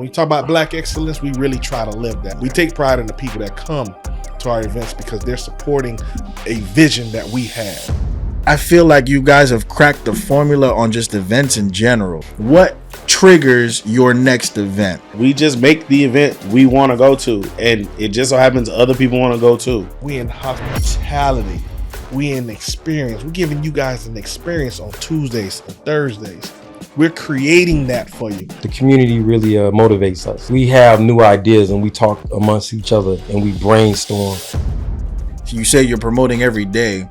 When you talk about Black excellence, we really try to live that. We take pride in the people that come to our events because they're supporting a vision that we have. I feel like you guys have cracked the formula on just events in general. What triggers your next event? We just make the event we want to go to, and it just so happens other people want to go too. We in hospitality. We in experience. We're giving you guys an experience on Tuesdays and Thursdays. We're creating that for you. The community really motivates us. We have new ideas and we talk amongst each other and we brainstorm. You say you're promoting every day.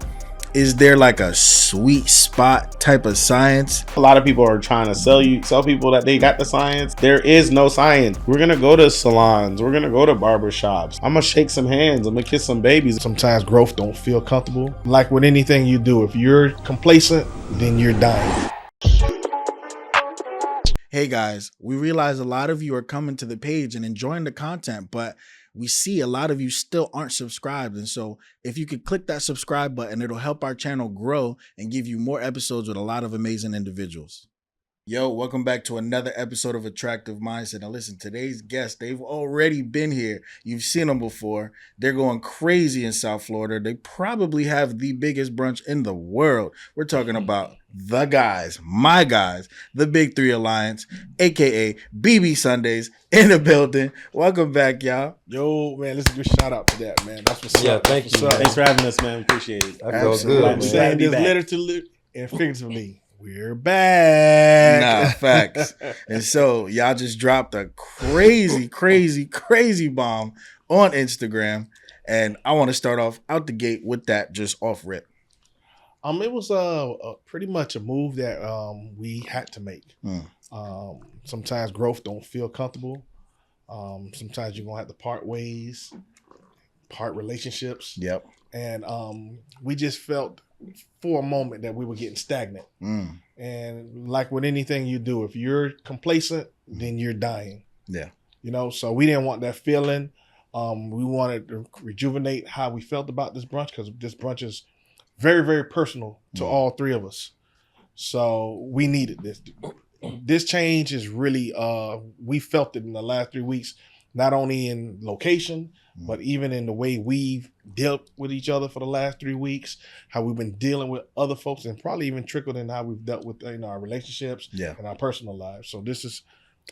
Is there like a sweet spot type of science? A lot of people are trying to sell people that they got the science. There is no science. We're gonna go to salons. We're gonna go to barbershops. I'm gonna shake some hands. I'm gonna kiss some babies. Sometimes growth don't feel comfortable. Like with anything you do, if you're complacent, then you're dying. Hey guys, we realize a lot of you are coming to the page and enjoying the content, but we see a lot of you still aren't subscribed. And so if you could click that subscribe button, it'll help our channel grow and give you more episodes with a lot of amazing individuals. Yo, welcome back to another episode of Attractive Mindset. Now listen, today's guests, they've already been here. You've seen them before. They're going crazy in South Florida. They probably have the biggest brunch in the world. We're talking about the guys, my guys, the Big Three Alliance, aka BB Sundays in the building. Welcome back, y'all. Yo, man, let's give a shout out to that, man. That's what's up. Yeah, thank you. Thanks for having us, man. Appreciate it. I feel Absolutely. good, I'm man. saying this literally and figuratively. We're back. Nah, facts. And so y'all just dropped a crazy bomb on Instagram. And I want to start off out the gate with that just off rip. It was pretty much a move that we had to make. Sometimes growth don't feel comfortable. Sometimes you're gonna have to part ways, part relationships. Yep. And we just felt for a moment that we were getting stagnant. And like with anything you do, if you're complacent, then you're dying. Yeah. You know, so we didn't want that feeling. We wanted to rejuvenate how we felt about this brunch because this brunch is very, very personal to all three of us. So we needed this. This change is really, we felt it in the last 3 weeks, not only in location, but even in the way we've dealt with each other for the last 3 weeks, how we've been dealing with other folks, and probably even trickled in how we've dealt with our relationships and our personal lives. So this is,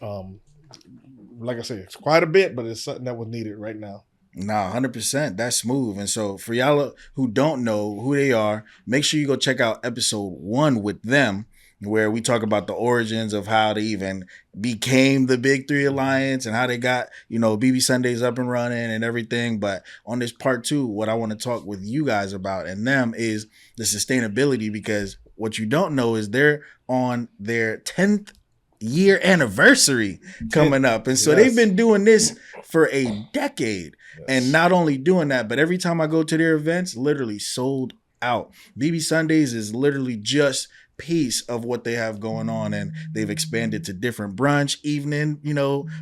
like I said, it's quite a bit, but it's something that was needed right now. Nah, 100%. That's smooth. And so for y'all who don't know who they are, make sure you go check out episode 1 with them, where we talk about the origins of how they even became the Big Three Alliance and how they got, BB Sundays up and running and everything. But on this part 2, what I want to talk with you guys about and them is the sustainability, because what you don't know is they're on their 10th year anniversary coming up. And so they've been doing this for a decade. And not only doing that, but every time I go to their events, literally sold out. BB Sundays is literally just piece of what they have going on, and they've expanded to different brunch, evening,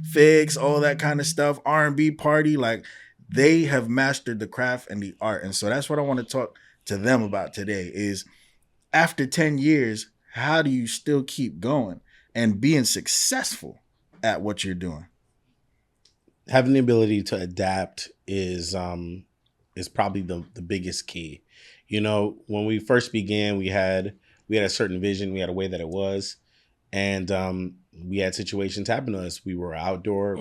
figs, all that kind of stuff, R&B party. Like, they have mastered the craft and the art. And so that's what I want to talk to them about today is, after 10 years, how do you still keep going and being successful at what you're doing? Having the ability to adapt is probably the biggest key. When we first began, we had a certain vision. We had a way that it was. And we had situations happen to us. We were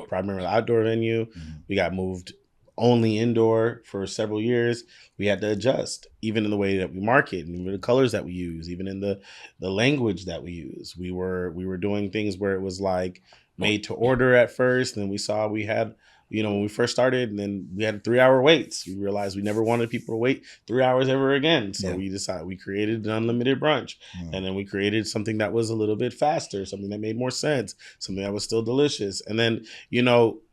primarily outdoor venue. We got moved only indoor for several years. We had to adjust, even in the way that we market, and even the colors that we use, even in the language that we use. We were doing things where it was like made to order at first. And then we saw we had, when we first started, and then we had 3-hour waits. We realized we never wanted people to wait 3 hours ever again. So we decided, we created an unlimited brunch. And then we created something that was a little bit faster, something that made more sense, something that was still delicious. And then,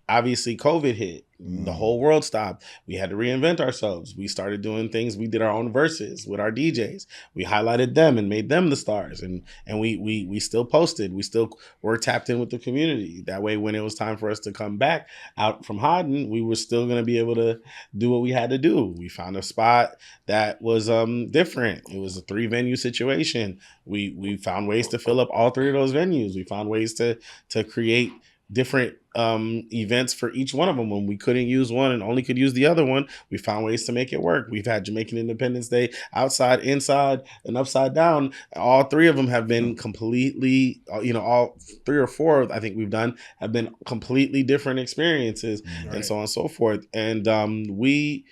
obviously COVID hit. The whole world stopped. We had to reinvent ourselves. We started doing things. We did our own verses with our DJs. We highlighted them and made them the stars. And we still posted. We still were tapped in with the community. That way, when it was time for us to come back out from hiding, we were still going to be able to do what we had to do. We found a spot that was different. It was a 3-venue situation. We found ways to fill up all 3 of those venues. We found ways to create different events for each one of them. When we couldn't use one and only could use the other one, we found ways to make it work. We've had Jamaican Independence Day outside, inside, and upside down. All three of them have been completely, all three or four I think we've done have been completely different experiences, and so on and so forth. And we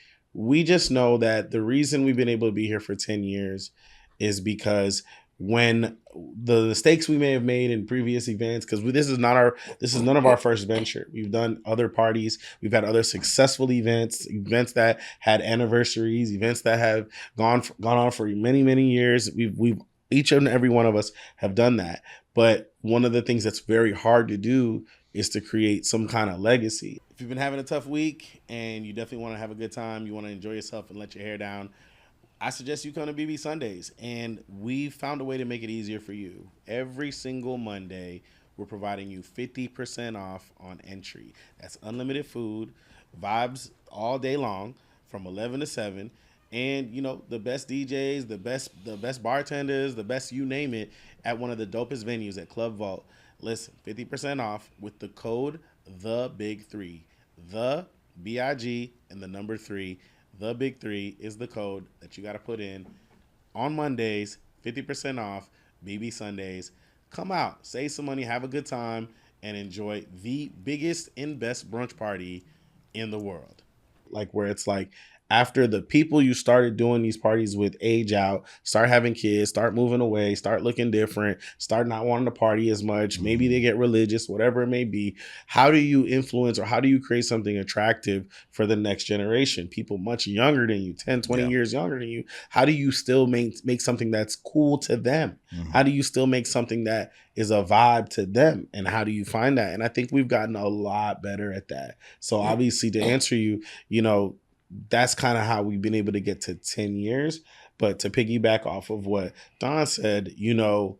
just know that the reason we've been able to be here for 10 years is because when the mistakes we may have made in previous events, because this is none of our first venture. We've done other parties, we've had other successful events that had anniversaries, events that have gone on for many years. We've each and every one of us have done that. But one of the things that's very hard to do is to create some kind of legacy. If you've been having a tough week and you definitely want to have a good time, you want to enjoy yourself and let your hair down, I suggest you come to BB Sundays, and we found a way to make it easier for you. Every single Monday, we're providing you 50% off on entry. That's unlimited food, vibes all day long from 11 to 7, and the best DJs, the best bartenders, the best you name it at one of the dopest venues at Club Vault. Listen, 50% off with the code the Big 3, the BIG and the number 3. The Big 3 is the code that you got to put in on Mondays, 50% off, BB Sundays. Come out, save some money, have a good time, and enjoy the biggest and best brunch party in the world. Like where it's like after the people you started doing these parties with age out, start having kids, start moving away, start looking different, start not wanting to party as much. Maybe they get religious, whatever it may be. How do you influence or how do you create something attractive for the next generation? People much younger than you, 10, 20 years younger than you. How do you still make something that's cool to them? How do you still make something that is a vibe to them? And how do you find that? And I think we've gotten a lot better at that. So obviously to answer you, that's kind of how we've been able to get to 10 years. But to piggyback off of what Don said, even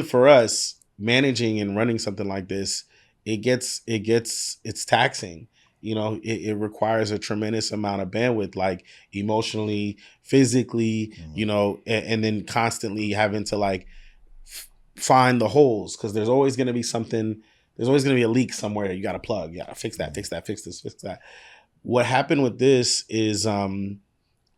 for us managing and running something like this, it's taxing. It requires a tremendous amount of bandwidth, like emotionally, physically, and then constantly having to like find the holes, because there's always going to be something. There's always going to be a leak somewhere. You got to plug. You got to fix that, fix this, fix that. What happened with this is, in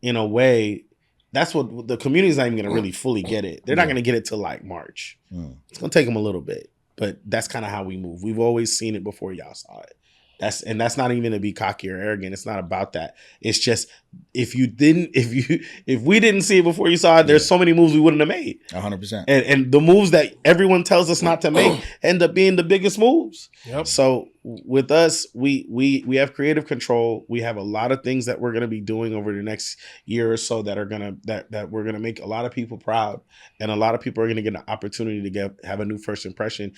a way, that's what the community's not even going to really fully get it. They're not going to get it till like March. It's going to take them a little bit, but that's kind of how we move. We've always seen it before y'all saw it. That's not even to be cocky or arrogant. It's not about that. It's just if we didn't see it before you saw it, there's so many moves we wouldn't have made. 100%. And the moves that everyone tells us not to make end up being the biggest moves. Yep. So with us, we have creative control. We have a lot of things that we're gonna be doing over the next year or so that we're gonna make a lot of people proud, and a lot of people are gonna get an opportunity to have a new first impression.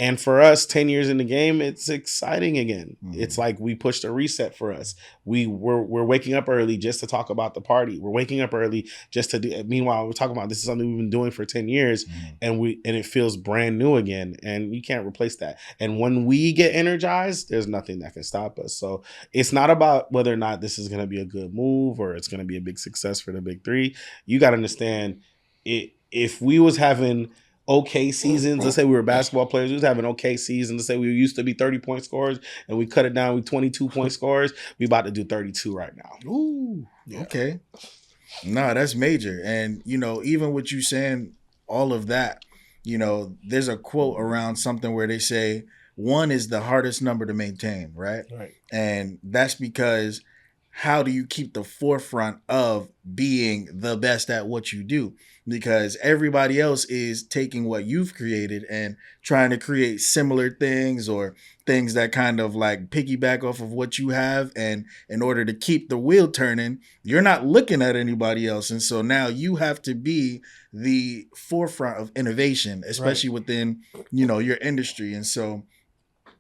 And for us, 10 years in the game, it's exciting again. It's like we pushed a reset for us. We're waking up early just to talk about the party. We're waking up early just to do. Meanwhile, we're talking about this is something we've been doing for 10 years, and it feels brand new again. And you can't replace that. And when we get energized, there's nothing that can stop us. So it's not about whether or not this is going to be a good move or it's going to be a big success for the Big 3. You got to understand, if we was having okay seasons, let's say we were basketball players, we was having okay seasons, let's say we used to be 30-point scorers and we cut it down with 22-point scorers, we about to do 32 right now. Ooh, yeah. Okay. Nah, that's major. And, even with you saying all of that, there's a quote around something where they say 1 is the hardest number to maintain, right? Right. And that's because how do you keep the forefront of being the best at what you do? Because everybody else is taking what you've created and trying to create similar things or things that kind of like piggyback off of what you have. And in order to keep the wheel turning, you're not looking at anybody else. And so now you have to be the forefront of innovation, especially within, your industry. And so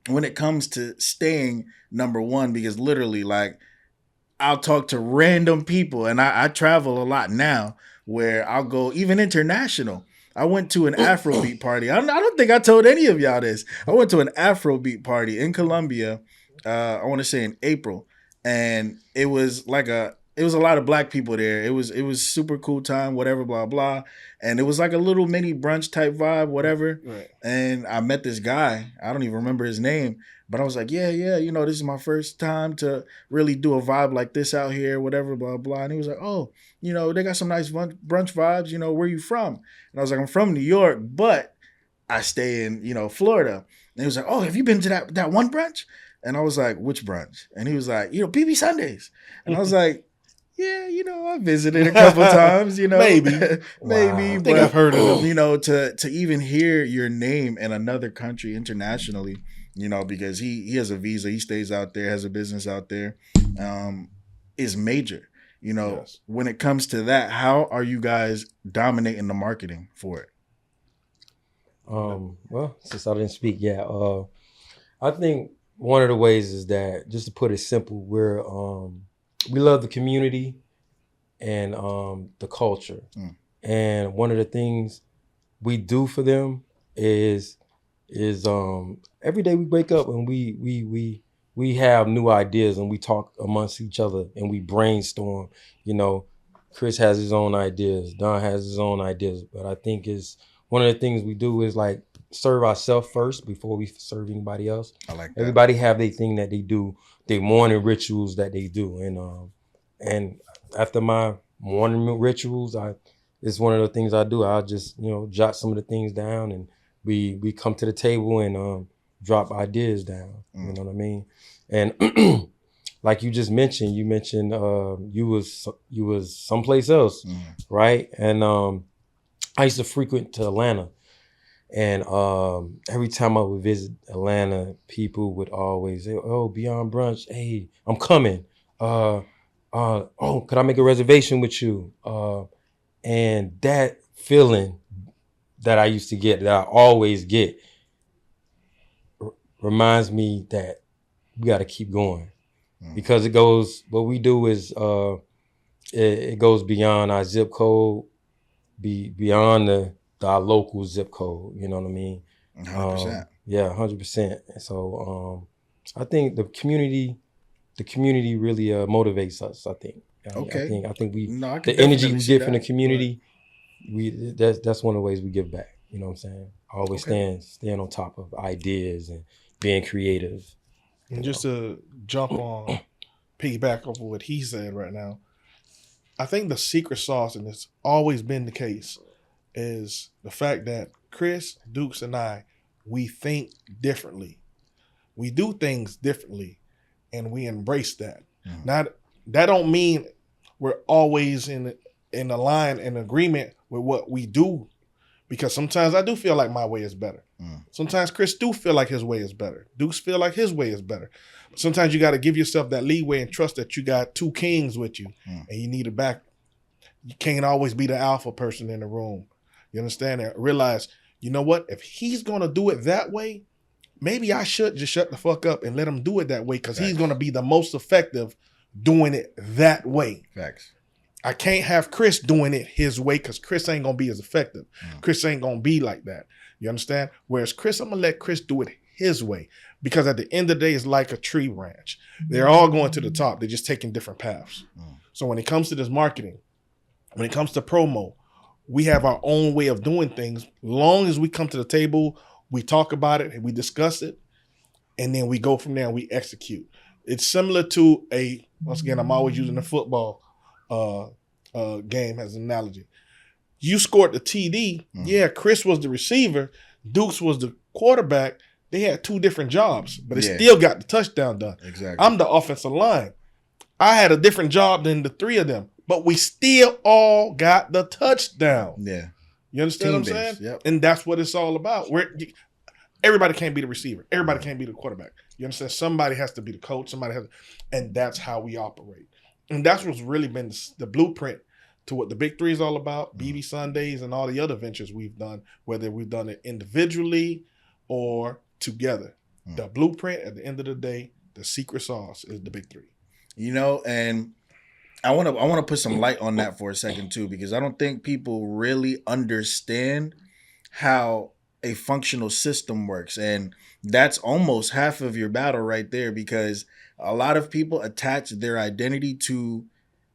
when it comes to staying number one, because literally like I'll talk to random people, and I travel a lot now where I'll go even international. I went to an Afrobeat party. I don't think I told any of y'all this. I went to an Afrobeat party in Colombia, I want to say in April. And it was like it was a lot of black people there. It was super cool time, whatever, blah blah, and it was like a little mini brunch type vibe, whatever. Right. And I met this guy. I don't even remember his name, but I was like, yeah, this is my first time to really do a vibe like this out here, whatever, blah blah. And he was like, oh, they got some nice brunch vibes. Where you from? And I was like, I'm from New York, but I stay in Florida. And he was like, oh, have you been to that one brunch? And I was like, which brunch? And he was like, BB Sundays. And I was like, yeah, I visited a couple times, Maybe. Maybe. I think I've heard of them. To even hear your name in another country internationally, because he has a visa, he stays out there, has a business out there, is major. Yes. When it comes to that, how are you guys dominating the marketing for it? Well, since I didn't speak, I think one of the ways is that, just to put it simple, we love the community and the culture. And one of the things we do for them is every day we wake up and we have new ideas and we talk amongst each other and we brainstorm. Chris has his own ideas, Don has his own ideas, but I think is one of the things we do is like serve ourselves first before we serve anybody else. I like that. Everybody have their thing that they do, their morning rituals that they do, and after my morning rituals, it's one of the things I do. I'll just jot some of the things down, and we come to the table and drop ideas down. You know what I mean? And like you just mentioned, you was someplace else, right? And I used to frequent to Atlanta, and every time I would visit Atlanta, people would always say, "Oh, Beyond Brunch, hey, I'm coming. Could I make a reservation with you?" And that feeling that I used to get, that I always get, reminds me that we got to keep going, because what we do is it goes beyond our zip code, beyond our local zip code. You know what I mean? 100%. Yeah, 100%. And so I think the community really motivates us. I think. Okay. I think I can the energy definitely we see get from that. the community, that's one of the ways we give back. You know what I'm saying? Always staying on top of ideas and being creative. And just to jump on, piggyback off of what he said right now, I think the secret sauce, and it's always been the case, is the fact that Chris, Dukes, and I, we think differently. We do things differently, and we embrace that. Now, that don't mean we're always in a line, in agreement with what we do, because sometimes I do feel like my way is better. Sometimes Chris do feel like his way is better. Dukes feel like his way is better. But sometimes you got to give yourself that leeway and trust that you got two kings with you, and you need to back. You can't always be the alpha person in the room. You understand that? Realize, you know what? If he's going to do it that way, maybe I should just shut the fuck up and let him do it that way, because he's going to be the most effective doing it that way. Facts. I can't have Chris doing it his way, because Chris ain't going to be as effective. Chris ain't going to be like that. You understand? Whereas Chris, I'm going to let Chris do it his way, because at the end of the day, it's like a tree branch. They're all going to the top. They're just taking different paths. So when it comes to this marketing, when it comes to promo, we have our own way of doing things. Long as we come to the table, we talk about it and we discuss it, and then we go from there and we execute. It's similar to once again, I'm always using the football game as an analogy. You scored the TD. Yeah, Chris was the receiver. Dukes was the quarterback. They had two different jobs, but they still got the touchdown done. Exactly. I'm the offensive line. I had a different job than the three of them, but we still all got the touchdown. Yeah. You understand what I'm saying? Yep. And that's what it's all about. Everybody can't be the receiver. Everybody can't be the quarterback. You understand? Somebody has to be the coach. And that's how we operate. And that's what's really been the blueprint to what the Big Three is all about, BB Sundays and all the other ventures we've done, whether we've done it individually or together. The blueprint, at the end of the day, the secret sauce is the Big Three. And I want to put some light on that for a second too, because I don't think people really understand how a functional system works. And that's almost half of your battle right there, because a lot of people attach their identity to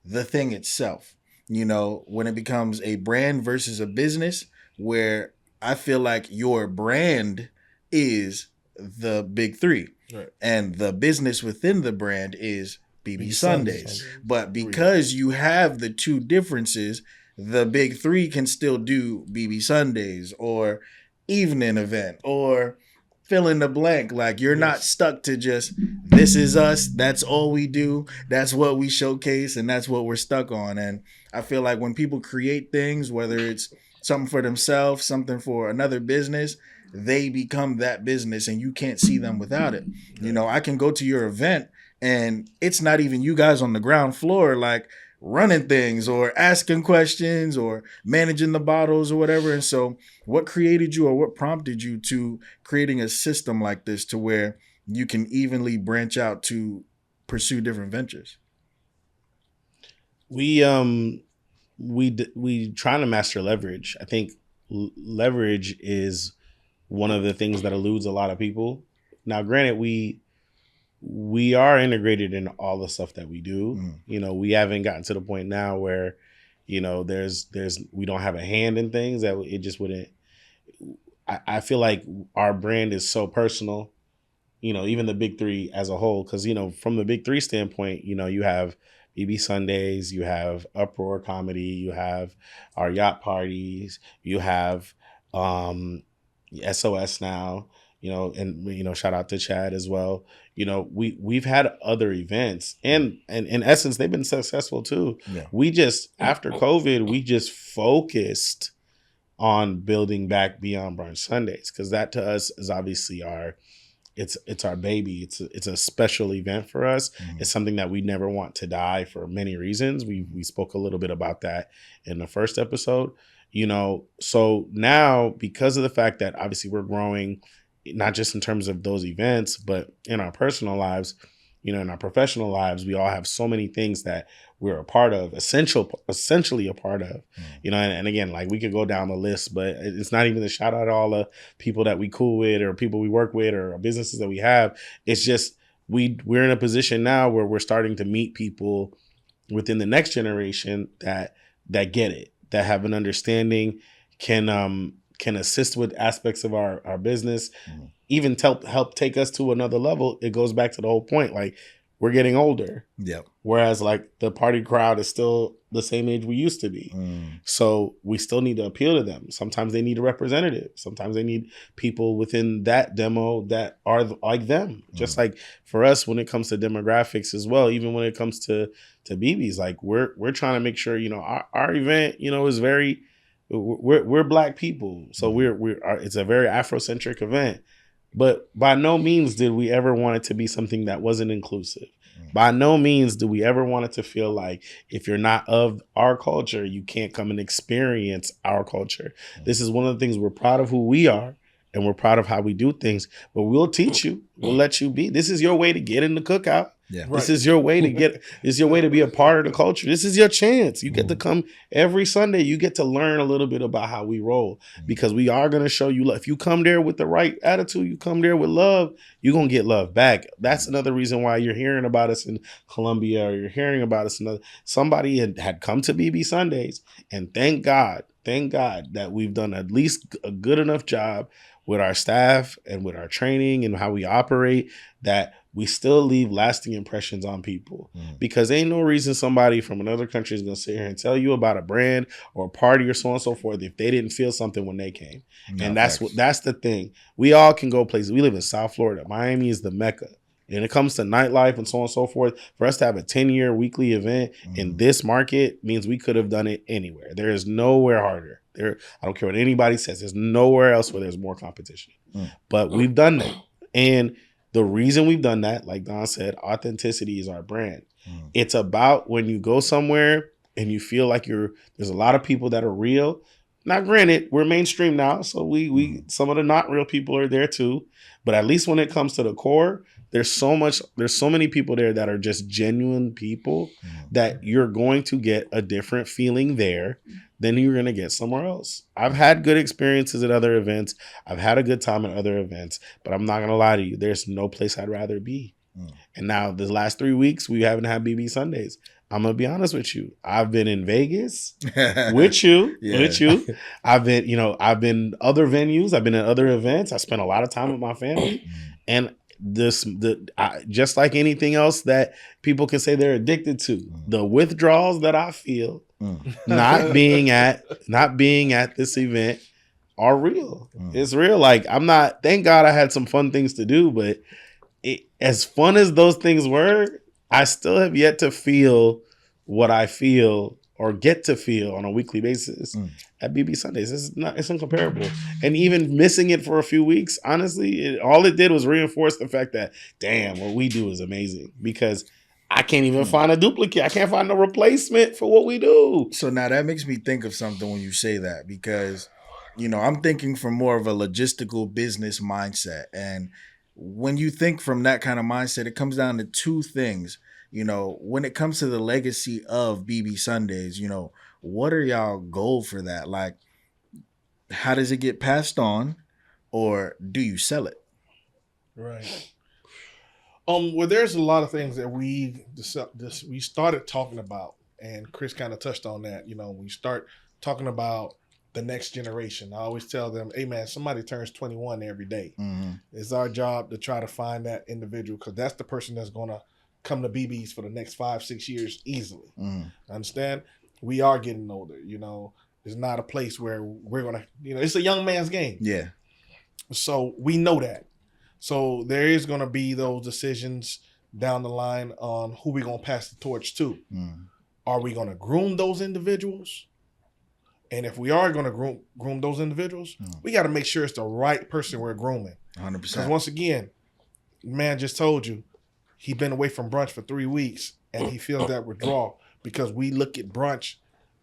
the thing itself. You know, when it becomes a brand versus a business, where I feel like your brand is the big three, Right. and the business within the brand is BB Sundays. Sundays. But because you have the two differences, the big three can still do BB Sundays or evening event or fill in the blank. Like, you're not stuck to just, this is us, that's all we do, that's what we showcase, and that's what we're stuck on. And I feel like when people create things, whether it's something for themselves, something for another business, they become that business and you can't see them without it. You know, I can go to your event and it's not even you guys on the ground floor, like running things or asking questions or managing the bottles or whatever. And so what created you, or what prompted you to creating a system like this to where you can evenly branch out to pursue different ventures? We trying to master leverage. I think leverage is one of the things that eludes a lot of people. Now, granted, we are integrated in all the stuff that we do. You know, we haven't gotten to the point now where, you know, there's we don't have a hand in things that it just wouldn't. I feel like our brand is so personal, you know, even the big three as a whole, because, you know, from the big three standpoint, you know, you have BB Sundays, you have Uproar Comedy, you have our yacht parties, you have S.O.S. now, you know, and, you know, shout out to Chad as well. You know, we've had other events, and in essence, they've been successful too. Yeah. We just, after COVID, we just focused on building back Beyond Brunch Sundays, because that to us is obviously it's our baby. It's a special event for us. It's something that we never want to die for many reasons. We spoke a little bit about that in the first episode, you know. So now, because of the fact that obviously we're growing, not just in terms of those events, but in our personal lives, you know, in our professional lives, we all have so many things that we're a part of, essentially a part of, you know, and again, like, we could go down the list, but it's not even a shout out to all the people that we cool with or people we work with or businesses that we have. It's just, we're in a position now where we're starting to meet people within the next generation that get it, that have an understanding, can assist with aspects of our business, even help take us to another level. It goes back to the whole point, like, we're getting older. Yep. Whereas, like, the party crowd is still the same age we used to be. So we still need to appeal to them. Sometimes they need a representative. Sometimes they need people within that demo that are like them. Just like for us, when it comes to demographics as well, even when it comes to BBs, like, we're trying to make sure, you know, our event, you know, is very, we're Black people. So it's a very Afrocentric event. But by no means did we ever want it to be something that wasn't inclusive. By no means do we ever want it to feel like if you're not of our culture, you can't come and experience our culture. This is one of the things we're proud of who we are, and we're proud of how we do things. But we'll teach you. We'll let you be. This is your way to get in the cookout. Yeah. This is your way to this is your way to be a part of the culture. This is your chance. You get to come every Sunday. You get to learn a little bit about how we roll, because we are going to show you love. If you come there with the right attitude, you come there with love, you're going to get love back. That's another reason why you're hearing about us in Colombia, or you're hearing about us in somebody had come to BB Sundays, and thank God that we've done at least a good enough job with our staff and with our training and how we operate, that we still leave lasting impressions on people. Because ain't no reason somebody from another country is going to sit here and tell you about a brand or a party or so on and so forth if they didn't feel something when they came. And that's the thing. We all can go places. We live in South Florida. Miami is the Mecca. And it comes to nightlife and so on and so forth. For us to have a 10-year weekly event in this market means we could have done it anywhere. There is nowhere harder. I don't care what anybody says. There's nowhere else where there's more competition. But we've done that. And the reason we've done that, like Don said, authenticity is our brand. It's about when you go somewhere and you feel like there's a lot of people that are real. Now, granted, we're mainstream now, so we some of the not real people are there too. But at least when it comes to the core, there's so many people there that are just genuine people that you're going to get a different feeling there than you're going to get somewhere else. I've had good experiences at other events. I've had a good time at other events, but I'm not going to lie to you. There's no place I'd rather be. And now the last 3 weeks, we haven't had BB Sundays. I'm gonna be honest with you. I've been in Vegas with you. I've been other venues. I've been at other events. I spent a lot of time with my family, and just like anything else that people can say they're addicted to, the withdrawals that I feel not being at this event are real. It's real. Like, I'm not. Thank God I had some fun things to do, but as fun as those things were, I still have yet to feel what I feel or get to feel on a weekly basis at BB Sundays. It's incomparable. And even missing it for a few weeks, honestly, all it did was reinforce the fact that, damn, what we do is amazing, because I can't even find a duplicate. I can't find a replacement for what we do. So now that makes me think of something when you say that, because, I'm thinking from more of a logistical business mindset. And when you think from that kind of mindset, it comes down to two things. When it comes to the legacy of BB Sundays, what are y'all goal for that? Like, how does it get passed on, or do you sell it? Right. Well, there's a lot of things that we started talking about, and Chris kind of touched on that. We start talking about the next generation. I always tell them, hey man, somebody turns 21 every day. It's our job to try to find that individual, because that's the person that's going to come to BB's for the next 5-6 years easily. Understand? We are getting older. It's not a place where we're going to, it's a young man's game. Yeah. So we know that. So there is going to be those decisions down the line on who we're going to pass the torch to. Are we going to groom those individuals? And if we are going to groom those individuals, we got to make sure it's the right person we're grooming. 100%. Because once again, man just told you he's been away from brunch for 3 weeks and he feels that withdrawal, because we look at brunch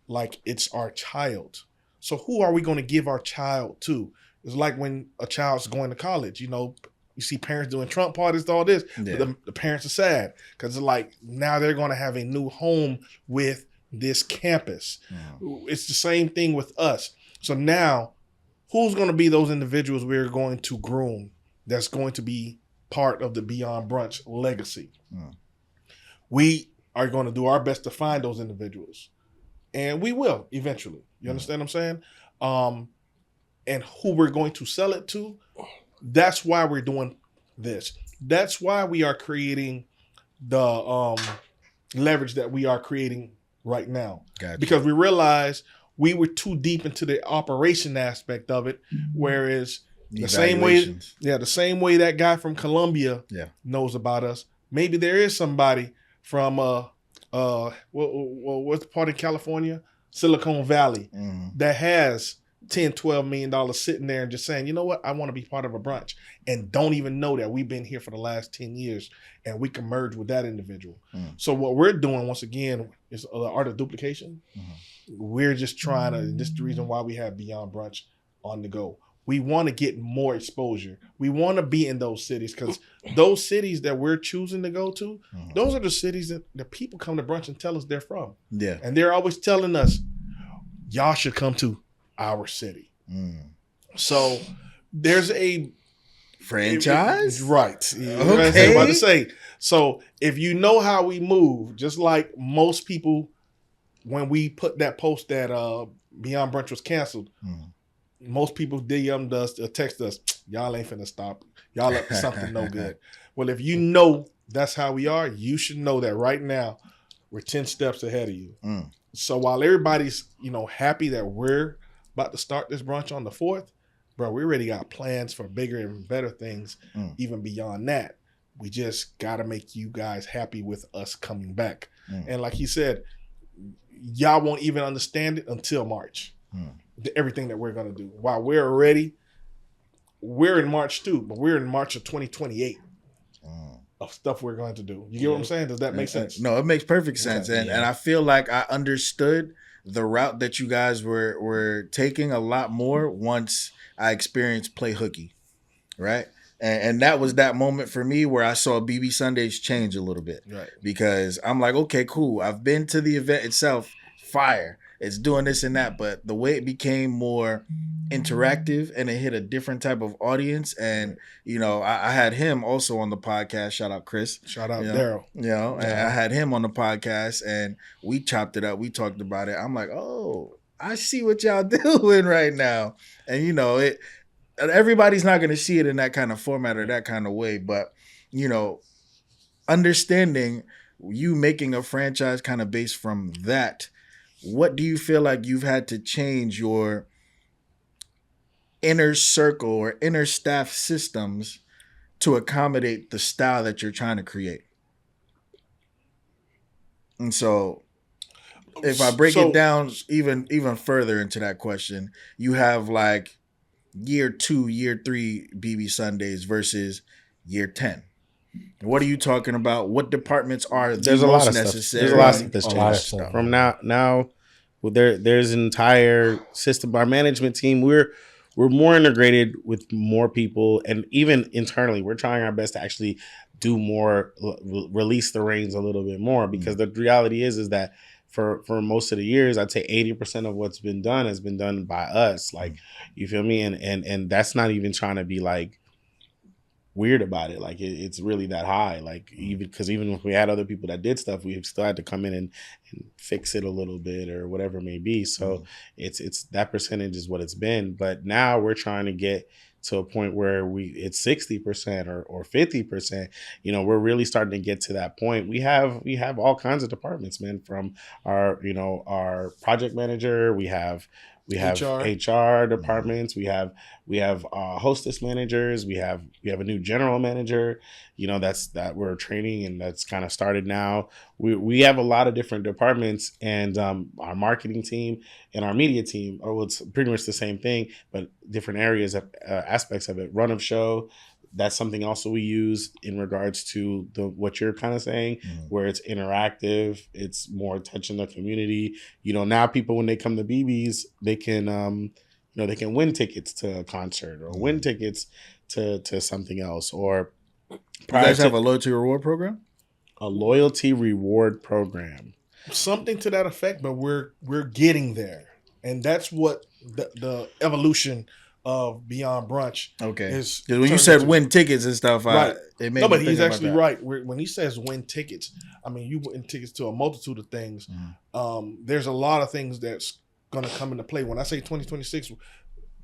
like it's our child. So who are we going to give our child to? It's like when a child's going to college, you see parents doing Trump parties, all this, but the parents are sad because it's like now they're going to have a new home with this campus. It's the same thing with us. So now who's going to be those individuals we're going to groom that's going to be part of the Beyond Brunch legacy? We are going to do our best to find those individuals, and we will eventually. You understand what I'm saying? And who we're going to sell it to, that's why we're doing this. That's why we are creating the leverage that we are creating right now. Gotcha. Because we realized we were too deep into the operation aspect of it, whereas the same way that guy from Colombia knows about us, maybe there is somebody from what's the part in California, Silicon Valley, that has $10-12 million sitting there and just saying, you know what, I want to be part of a brunch, and don't even know that we've been here for the last 10 years and we can merge with that individual. So what we're doing, once again, is the art of duplication. We're just trying to, and this is the reason why we have Beyond Brunch on the go. We want to get more exposure. We want to be in those cities, because those cities that we're choosing to go to, those are the cities that the people come to brunch and tell us they're from. Yeah. And they're always telling us, y'all should come to our city. So there's a franchise, right? Okay. I'm about to say. So if you know how we move, just like most people, when we put that post that Beyond Brunch was canceled, most people DM'd us or text us, y'all ain't finna stop. Y'all up to something no good. Well, if you know that's how we are, you should know that right now we're 10 steps ahead of you. So while everybody's happy that we're about to start this brunch on the 4th, bro, we already got plans for bigger and better things even beyond that. We just got to make you guys happy with us coming back. And like he said, y'all won't even understand it until March. Everything that we're going to do. While we're in March too, but we're in March of 2028 of stuff we're going to do. You get what I'm saying? Does that make sense? No, it makes perfect sense. And I feel like I understood the route that you guys were taking a lot more once I experienced Play Hooky, right? And that was that moment for me where I saw BB Sundays change a little bit. Right. Because I'm like, okay, cool. I've been to the event itself, fire. it's doing this and that. But the way it became more interactive and it hit a different type of audience. And, you know, I had him also on the podcast. Shout out Chris. Shout out You know, Daryl. You know, and I had him on the podcast and we chopped it up. We talked about it. I'm like, oh, I see what y'all doing right now. And, you know, everybody's not going to see it in that kind of format or that kind of way. But, you know, understanding you making a franchise kind of based from that, what do you feel like you've had to change your inner circle or inner staff systems to accommodate the style that you're trying to create? And so if I break it down even further into that question, you have like year 2, year 3 BB Sundays versus year 10. What are you talking about? What departments are there's a lot of necessary? There's a lot of stuff. From now, well, there's an entire system. Our management team, we're more integrated with more people, and even internally, we're trying our best to actually do more, release the reins a little bit more, because the reality is that for most of the years, I'd say 80% of what's been done has been done by us. Like, you feel me? And that's not even trying to be like weird about it. Like it's really that high. Like even if we had other people that did stuff, we still had to come in and fix it a little bit or whatever it may be. So it's that percentage is what it's been. But now we're trying to get to a point where it's 60% or 50%. You know, we're really starting to get to that point. We have all kinds of departments, man, from our project manager, we have HR departments. We have hostess managers. We have a new general manager. You know, that we're training, and that's kind of started now. We have a lot of different departments, and our marketing team and our media team. It's pretty much the same thing, but different areas of aspects of it. Run of show. That's something also we use in regards to what you're kind of saying, where it's interactive, it's more attention to the community. You know, now people, when they come to BB's, they can, they can win tickets to a concert or win tickets to something else. Or you guys have a loyalty reward program? A loyalty reward program. Something to that effect, but we're getting there. And that's what the evolution of Beyond Brunch. Okay. Because when you said win tickets and stuff, right. No, but he's actually right. When he says win tickets, I mean, you win tickets to a multitude of things. There's a lot of things that's going to come into play. When I say 2026,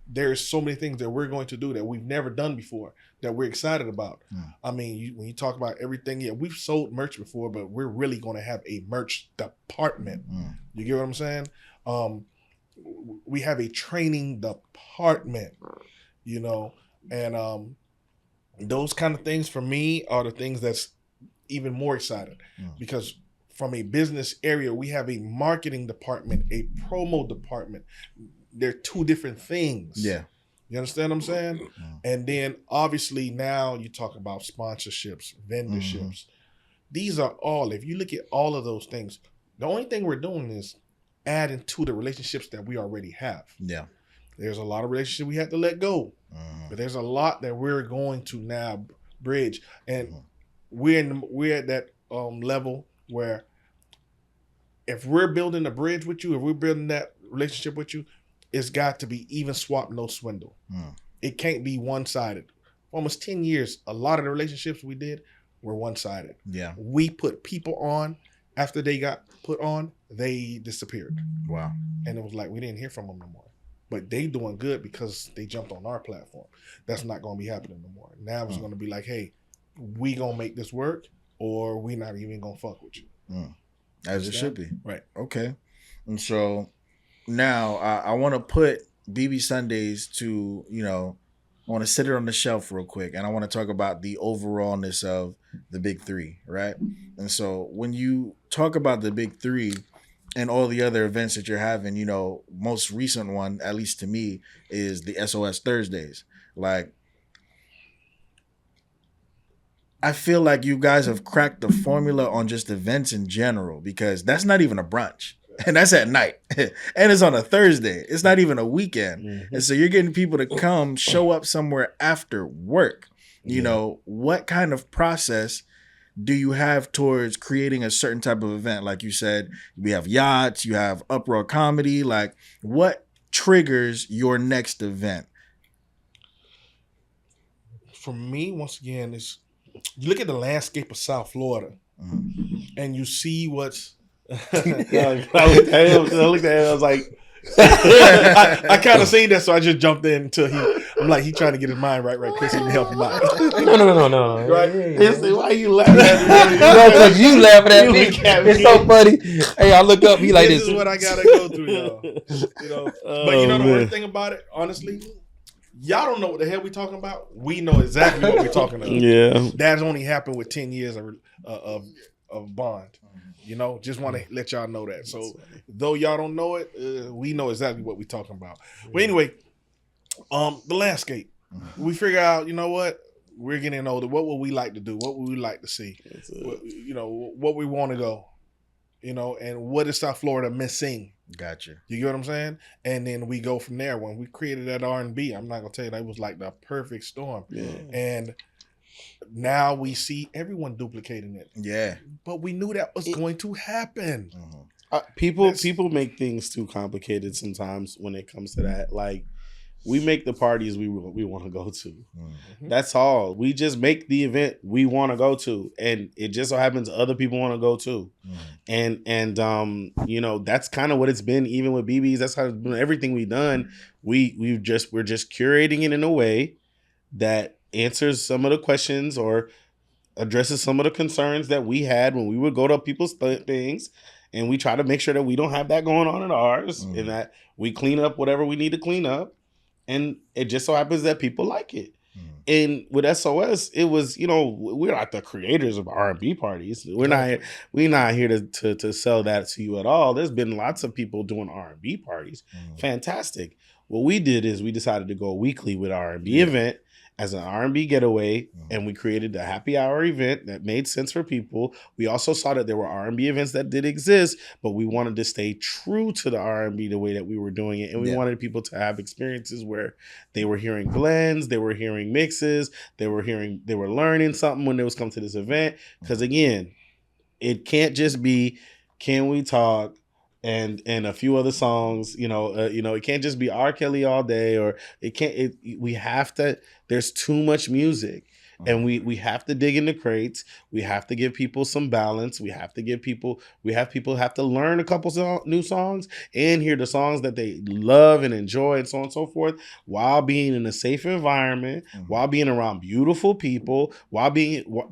there's so many things that we're going to do that we've never done before that we're excited about. I mean, when you talk about everything, we've sold merch before, but we're really going to have a merch department. You get what I'm saying? We have a training department, and those kind of things for me are the things that's even more exciting, because from a business area, we have a marketing department, a promo department. They're two different things. Yeah. You understand what I'm saying? And then obviously now you talk about sponsorships, vendorships. These are all, if you look at all of those things, the only thing we're doing is adding to the relationships that we already have. Yeah. There's a lot of relationships we had to let go, but there's a lot that we're going to now bridge. And we're at that level where if we're building a bridge with you, if we're building that relationship with you, it's got to be even swap, no swindle. It can't be one-sided. Almost 10 years, a lot of the relationships we did were one-sided. Yeah. We put people on. After they got put on, they disappeared. Wow. And it was like, we didn't hear from them no more. But they doing good because they jumped on our platform. That's not going to be happening no more. Now it's going to be like, hey, we going to make this work, or we not even going to fuck with you. As it should be. Right. Okay. And so now I want to put BB Sundays to, I want to sit it on the shelf real quick, and I want to talk about the overallness of the big three, right? And so when you talk about the big three and all the other events that you're having, most recent one, at least to me, is the S.O.S. Thursdays. Like, I feel like you guys have cracked the formula on just events in general, because that's not even a brunch. And that's at night. And it's on a Thursday. It's not even a weekend. And so you're getting people to come show up somewhere after work. What kind of process do you have towards creating a certain type of event? Like you said, we have yachts, you have uproar comedy. Like, what triggers your next event? For me, once again, is you look at the landscape of South Florida, and you see what's. I looked at him. I was like, I kind of seen that, so I just jumped in until I'm like, he trying to get his mind right, Chris, he can help him out. No. Right? Listen, why you laughing at me? No, because you laughing at You me. look at me. It's so funny. Hey, I look up, he like This this. is what I gotta go through, y'all. You know, but you know the worst thing about it, honestly, y'all don't know what the hell we talking about. We know exactly what we're talking about. Yeah. That's only happened with 10 years of bond. You know, just want to let y'all know that. So though y'all don't know it, we know exactly what we're talking about. But anyway, the landscape. We figure out, you know what? We're getting older. What would we like to do? What would we like to see? You know, what we want to go. You know, and what is South Florida missing? Gotcha. You get what I'm saying? And then we go from there. When we created that R&B, I'm not gonna tell you that was like the perfect storm. Yeah. And now we see everyone duplicating it. Yeah. But we knew that was going to happen. People make things too complicated sometimes when it comes to that. Like, we make the parties we want to go to. Mm-hmm. That's all. We just make the event we want to go to, and it just so happens other people want to go too. And you know, that's kind of what it's been. Even with BBs, that's how it's been. Everything we've done, we're just curating it in a way that answers some of the questions or addresses some of the concerns that we had when we would go to people's things. And we try to make sure that we don't have that going on in ours, and that we clean up whatever we need to clean up. And it just so happens that people like it. And with SOS, it was, you know, we're not the creators of R&B parties. We're not here to sell that to you at all. There's been lots of people doing R&B parties. Fantastic. What we did is we decided to go weekly with R&B event as an R&B getaway, and we created a happy hour event that made sense for people. We also saw that there were R&B events that did exist, but we wanted to stay true to the R&B the way that we were doing it, and we wanted people to have experiences where they were hearing blends, they were hearing mixes, they were learning something when they was coming to this event. Because again, it can't just be Can We Talk and a few other songs, you know, it can't just be R. Kelly all day, or we have to, there's too much music. And we have to dig in the crates. We have to give people some balance. We have people have to learn a couple new songs and hear the songs that they love and enjoy and so on and so forth, while being in a safe environment, while being around beautiful people, while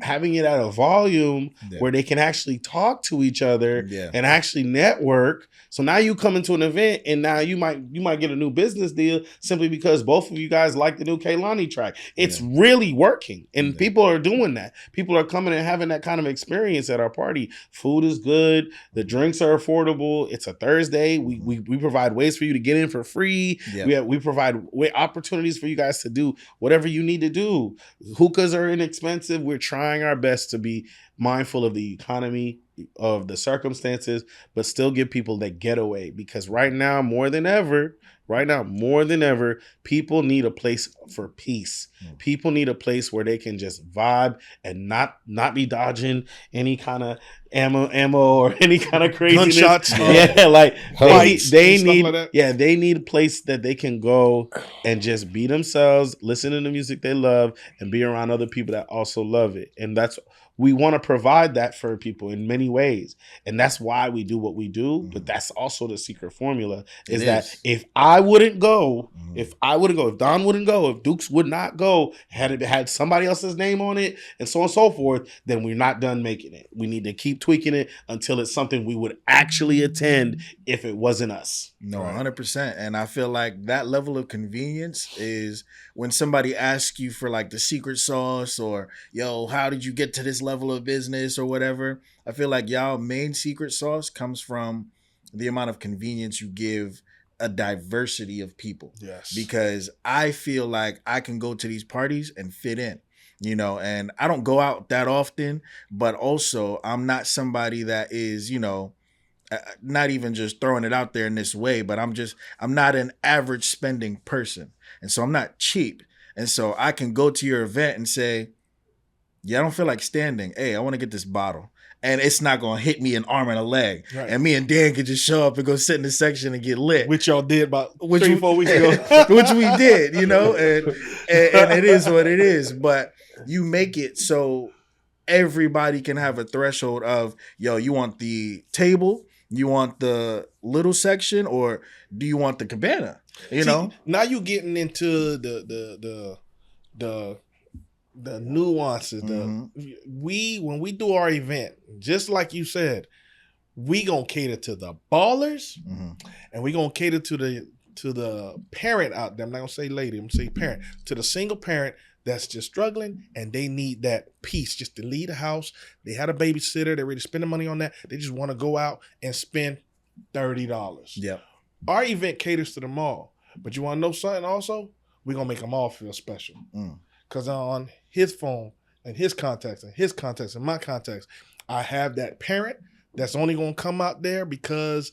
having it at a volume where they can actually talk to each other and actually network. So now you come into an event and now you might get a new business deal simply because both of you guys like the new Kehlani track. It's really working. And people are doing that. People are coming and having that kind of experience at our party. Food is good. The drinks are affordable. It's a Thursday. We provide ways for you to get in for free. We provide opportunities for you guys to do whatever you need to do. Hookahs are inexpensive. We're trying our best to be mindful of the economy, of the circumstances, but still give people that getaway, because right now more than ever, people need a place for peace. People need a place where they can just vibe and not be dodging any kind of ammo or any kind of craziness. Gunshots. Like they need like that. they need a place that they can go and just be themselves, listen to the music they love, and be around other people that also love it. And we want to provide that for people in many ways. And that's why we do what we do. But that's also the secret formula is that if I wouldn't go, if Don wouldn't go, if Dukes would not go, had it had somebody else's name on it and so on and so forth, then we're not done making it. We need to keep tweaking it until it's something we would actually attend if it wasn't us. No, 100%. And I feel like that level of convenience is when somebody asks you for like the secret sauce or, yo, how did you get to this level of business or whatever? I feel like y'all main secret sauce comes from the amount of convenience you give a diversity of people. Yes. Because I feel like I can go to these parties and fit in. You know, and I don't go out that often, but also I'm not somebody that is, you know, not even just throwing it out there in this way, but I'm not an average spending person. And so I'm not cheap. And so I can go to your event and say, Yeah, I don't feel like standing. Hey, I want to get this bottle. And it's not going to hit me an arm and a leg. Right. And me and Dan could just show up and go sit in the section and get lit. Which y'all did about 3-4 weeks ago. Which we did, you know, and it is what it is. But you make it so everybody can have a threshold of, yo, you want the table, you want the little section, or do you want the cabana? You know? Now you getting into the nuances. When we do our event, just like you said, we gonna cater to the ballers, and we gonna cater to the parent out there. I'm not gonna say lady, I'm gonna say parent, to the single parent that's just struggling and they need that peace just to leave the house. They had a babysitter, they're ready to spend the money on that. They just want to go out and spend $30. Yep. Our event caters to them all. But you want to know something also? We're going to make them all feel special. Because on his phone and his contacts and my contacts, I have that parent that's only going to come out there because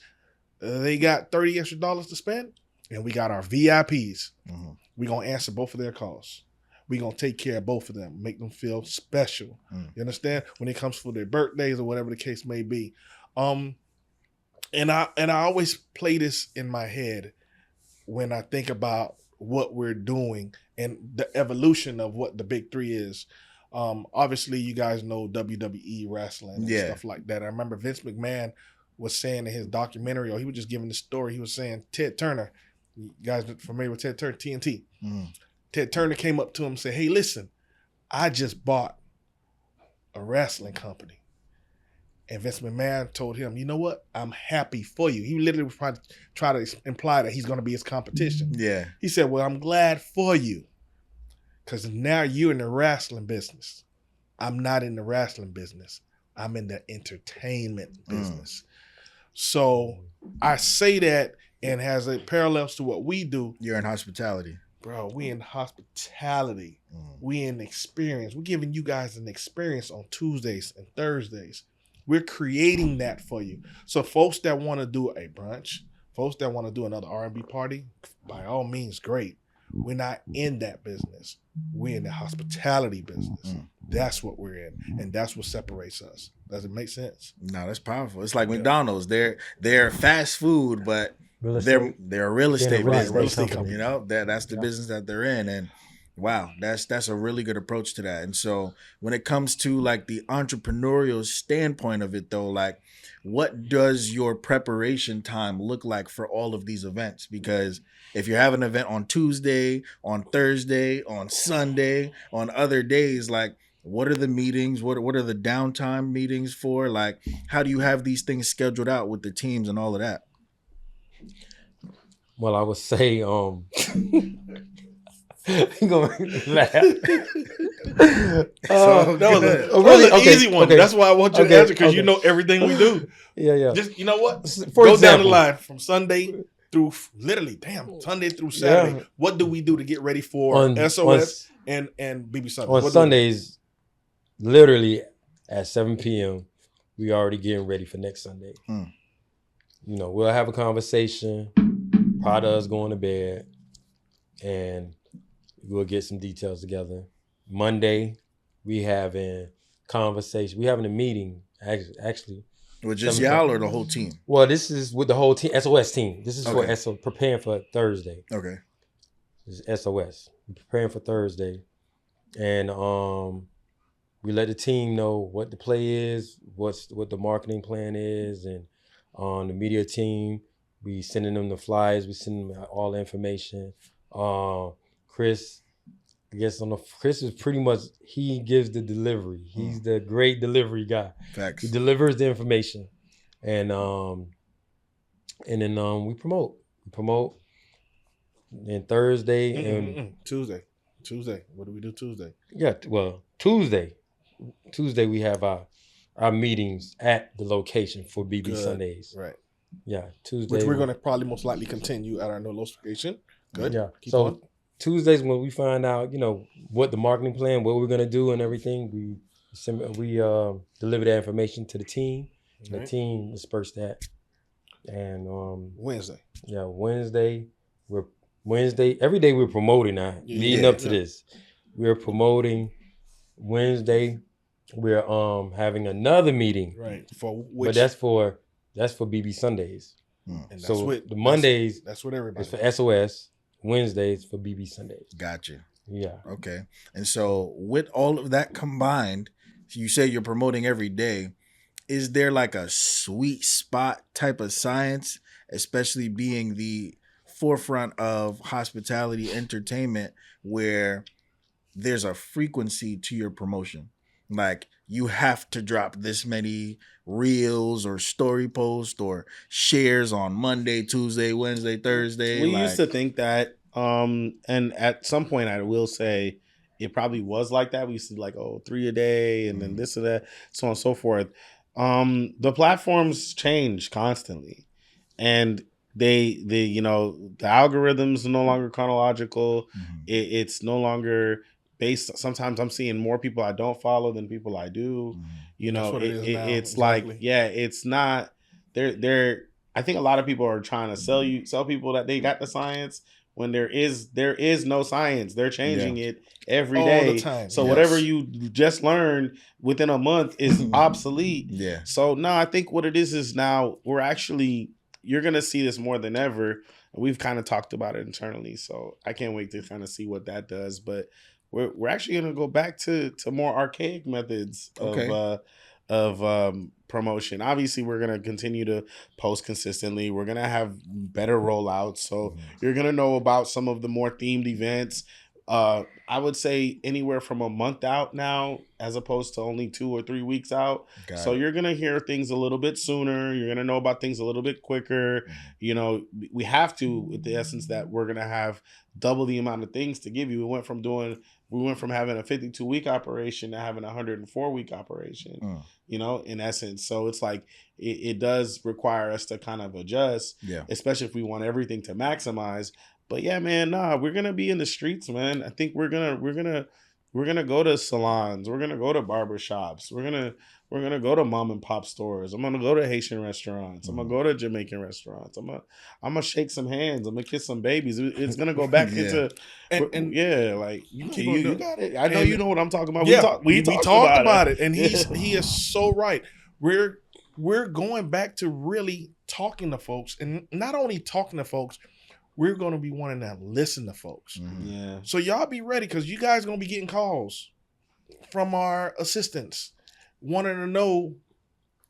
they got $30 extra to spend. And we got our VIPs. We're going to answer both of their calls. We're going to take care of both of them, make them feel special. You understand? When it comes for their birthdays or whatever the case may be. And I always play this in my head when I think about what we're doing and the evolution of what the big three is. Obviously, you guys know WWE wrestling and stuff like that. I remember Vince McMahon was saying in his documentary, or he was just giving the story, he was saying Ted Turner, you guys familiar with Ted Turner, TNT? Ted Turner came up to him and said, hey, listen, I just bought a wrestling company. And Vince McMahon told him, you know what? I'm happy for you. He literally was trying to imply that he's going to be his competition. Yeah. He said, well, I'm glad for you because now you're in the wrestling business. I'm not in the wrestling business. I'm in the entertainment business. So I say that and has a parallels to what we do. You're in hospitality. Bro, we in hospitality. We in experience. We're giving you guys an experience on Tuesdays and Thursdays. We're creating that for you. So folks that want to do a brunch, folks that want to do another R&B party, by all means, great. We're not in that business. We're in the hospitality business. That's what we're in. And that's what separates us. Does it make sense? No, that's powerful. It's like McDonald's. They're fast food, but they're a real estate business. You know, that's the business that they're in. And wow, that's a really good approach to that. And so when it comes to like the entrepreneurial standpoint of it though, like what does your preparation time look like for all of these events? Because if you have an event on Tuesday, on Thursday, on Sunday, on other days, like what are the meetings? What are the downtime meetings for? Like how do you have these things scheduled out with the teams and all of that? Well, I would say you're gonna make me laugh. That was an easy one. Okay. That's why I want you to answer, because you know everything we do. Yeah. Just, you know what? For Go example, down the line from Sunday through Sunday through Saturday. Yeah. What do we do to get ready for S.O.S. and BB Sundays? On Sundays, literally at 7 p.m., we already getting ready for next Sunday. You know, we'll have a conversation prior to us going to bed, and we'll get some details together. Monday, we having conversation. We having a meeting, actually. With just y'all or the whole team? Well, this is with the whole team, S.O.S. team. This is for S.O.S. preparing for Thursday. Okay. This is S.O.S. We're preparing for Thursday. And we let the team know what the play is, what the marketing plan is, and on the media team, we sending them the flyers, we sending them all the information. Chris, I guess Chris is pretty much, he gives the delivery. He's the great delivery guy. Facts. He delivers the information. And then we promote. And Thursday and Tuesday. What do we do Tuesday? Yeah, well, Tuesday we have our meetings at the location for BB Sundays. Right. Yeah, Tuesday. Which we're going to probably most likely continue at our new location. Good. Yeah. Keep so on. Tuesdays when we find out, what the marketing plan, what we're going to do and everything, we deliver that information to the team. Right. The team disperse that. And Wednesday. Yeah, Wednesday. Every day we're promoting now. Leading up to this, we're promoting Wednesday, we're having another meeting. Right. For which, But that's for BB Sundays. and that's So what the Mondays that's what everybody. is for S.O.S. Wednesdays for BB Sundays. Gotcha. Yeah. Okay. And so with all of that combined, you say you're promoting every day. Is there like a sweet spot type of science, especially being the forefront of hospitality entertainment, where there's a frequency to your promotion? Like you have to drop this many reels or story posts or shares on Monday, Tuesday, Wednesday, Thursday. We used to think that, and at some point I will say it probably was like that. We used to be like, oh, 3 a day, and then this and that, so on and so forth. The platforms change constantly, and they you know, the algorithms are no longer chronological. It's no longer based. Sometimes I'm seeing more people I don't follow than people I do. You That's know, what it is now. it's Exactly. like, yeah, it's not. They're. I think a lot of people are trying to sell people that they got the science when there is no science. They're changing it every All day. the time. So Yes. whatever you just learned within a month is obsolete. Yeah. So no, I think what it is now we're actually, you're gonna see this more than ever. We've kind of talked about it internally, so I can't wait to kind of see what that does. But we're actually gonna go back to more archaic methods of promotion. Obviously, we're gonna continue to post consistently. We're gonna have better rollouts, so you're gonna know about some of the more themed events. I would say anywhere from a month out now, as opposed to only 2 or 3 weeks out. So you're gonna hear things a little bit sooner. You're gonna know about things a little bit quicker. You know, we have to, with the essence that we're gonna have double the amount of things to give you. We went from having a 52-week operation to having a 104-week operation. You know, in essence. So it's like it does require us to kind of adjust, especially if we want everything to maximize. But yeah, man, we're gonna be in the streets, man. I think we're gonna go to salons. We're gonna go to barbershops. We're gonna go to mom and pop stores. I'm gonna go to Haitian restaurants. I'm gonna go to Jamaican restaurants. I'm gonna shake some hands. I'm gonna kiss some babies. It's gonna go back into like you got it. I know you know what I'm talking about. Yeah, we talked talked about it, and he is so right. We're going back to really talking to folks, and not only talking to folks, we're going to be wanting to listen to folks. Yeah. So y'all be ready, because you guys going to be getting calls from our assistants wanting to know,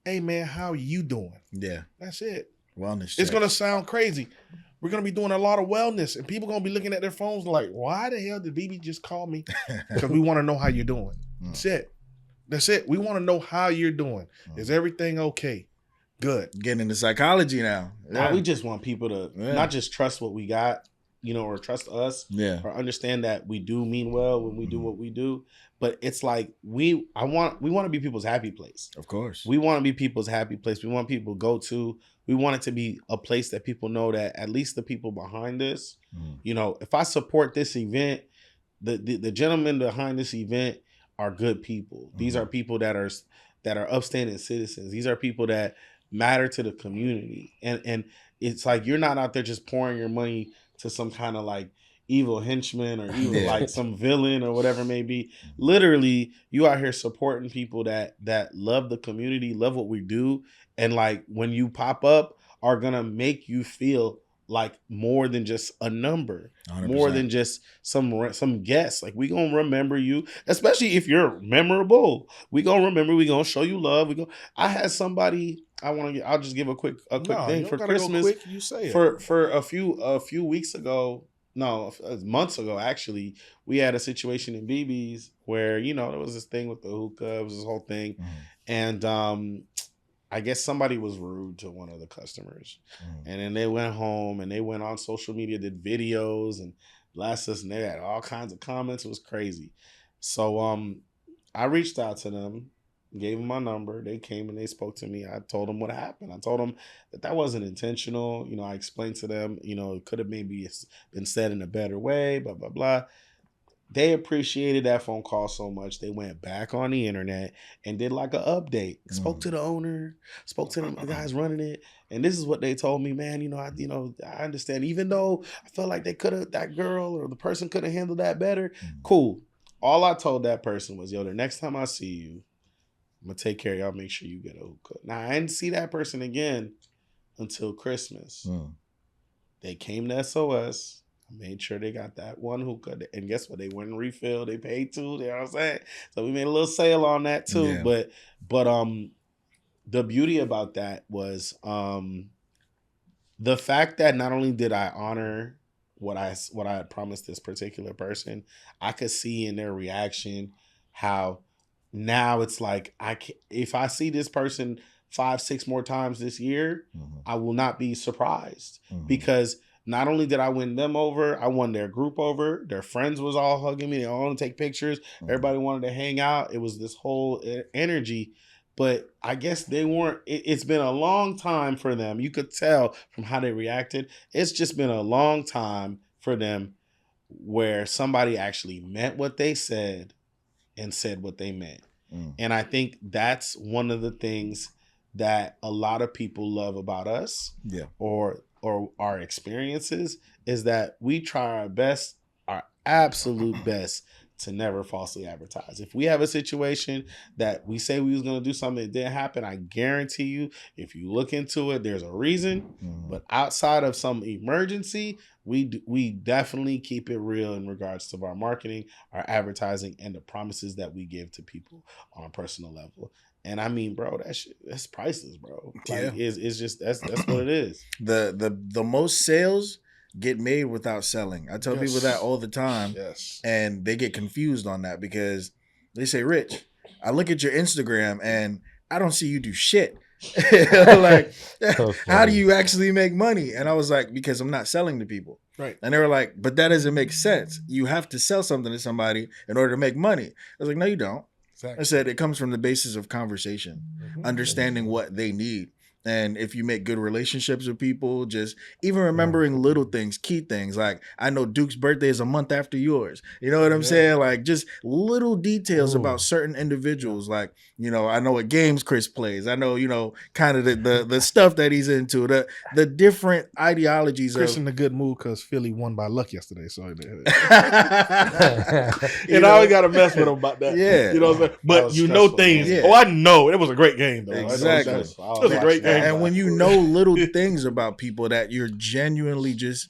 hey man, how you doing? Yeah. That's it. Wellness. It's going to sound crazy. We're going to be doing a lot of wellness, and people going to be looking at their phones like, why the hell did BB just call me? Because we want to know how you're doing. That's it. That's it. We want to know how you're doing. Is everything okay? Good. Getting into psychology now. Now we just want people to not just trust what we got, you know, or trust us, or understand that we do mean well when we do what we do. But it's like we want to be people's happy place. Of course. We want to be people's happy place. We want people to go to. We want it to be a place that people know that at least the people behind this, you know, if I support this event, the gentlemen behind this event are good people. These are people that are upstanding citizens. These are people that matter to the community. And it's like you're not out there just pouring your money to some kind of like evil henchman or evil like some villain or whatever it may be. Literally, you out here supporting people that love the community, love what we do, and like when you pop up are gonna make you feel like more than just a number, 100%. more than just some guest. Like we gonna remember you, especially if you're memorable. We gonna remember. We gonna show you love. I had somebody. I'll just give a quick thing for Christmas. Go quick, you say it. For a few weeks ago. No, months ago actually, we had a situation in BB's where, you know, there was this thing with the hookah. It was this whole thing, and I guess somebody was rude to one of the customers, and then they went home and they went on social media, did videos and blasted us, and they had all kinds of comments. It was crazy. So I reached out to them, gave them my number. They came and they spoke to me. I told them what happened. I told them that wasn't intentional. You know, I explained to them, you know, it could have maybe been said in a better way, blah, blah, blah. They appreciated that phone call so much. They went back on the internet and did like an update. Spoke to the owner, spoke to the guys running it. And this is what they told me, man, I understand. Even though I felt like that girl or the person could have handled that better. Cool. all I told that person was, yo, the next time I see you, I'm gonna take care of y'all. Make sure you get a hookah. Now I didn't see that person again until Christmas. They came to SOS. I made sure they got that one hookah. And guess what? They went and refilled. They paid too. You know what I'm saying? So we made a little sale on that too. Yeah. But the beauty about that was the fact that not only did I honor what I had promised this particular person, I could see in their reaction how now it's like if I see this person 5-6 more times this year, I will not be surprised because not only did I win them over, I won their group over. Their friends was all hugging me. They all wanted to take pictures. Everybody wanted to hang out. It was this whole energy. But I guess they weren't. It's been a long time for them. You could tell from how they reacted. It's just been a long time for them where somebody actually meant what they said and said what they meant. And I think that's one of the things that a lot of people love about us, or our experiences, is that we try our best, our absolute best, to never falsely advertise. If we have a situation that we say we was going to do something that didn't happen, I guarantee you, if you look into it, there's a reason. But outside of some emergency, we definitely keep it real in regards to our marketing, our advertising, and the promises that we give to people on a personal level. And I mean, bro, that's priceless, bro. Like, it's just that's what it is. The most sales get made without selling. I tell people that all the time. Yes. And they get confused on that because they say, Rich, I look at your Instagram and I don't see you do shit. Like, how do you actually make money? And I was like, because I'm not selling to people. Right. And they were like, but that doesn't make sense. You have to sell something to somebody in order to make money. I was like, no, you don't. Exactly. I said it comes from the basis of conversation, understanding what they need. And if you make good relationships with people, just even remembering little things, key things. Like, I know Duke's birthday is a month after yours. You know what I'm saying? Like, just little details about certain individuals. Like, you know, I know what games Chris plays. I know, you know, kind of the stuff that he's into, the different ideologies. Chris in a good mood because Philly won by luck yesterday. So and know, I always got to mess with him about that. Yeah. You know what I'm saying? But you know things. Yeah. Oh, I know. It was a great game, though. Exactly. It was a great game. And when you know little things about people that you're genuinely just,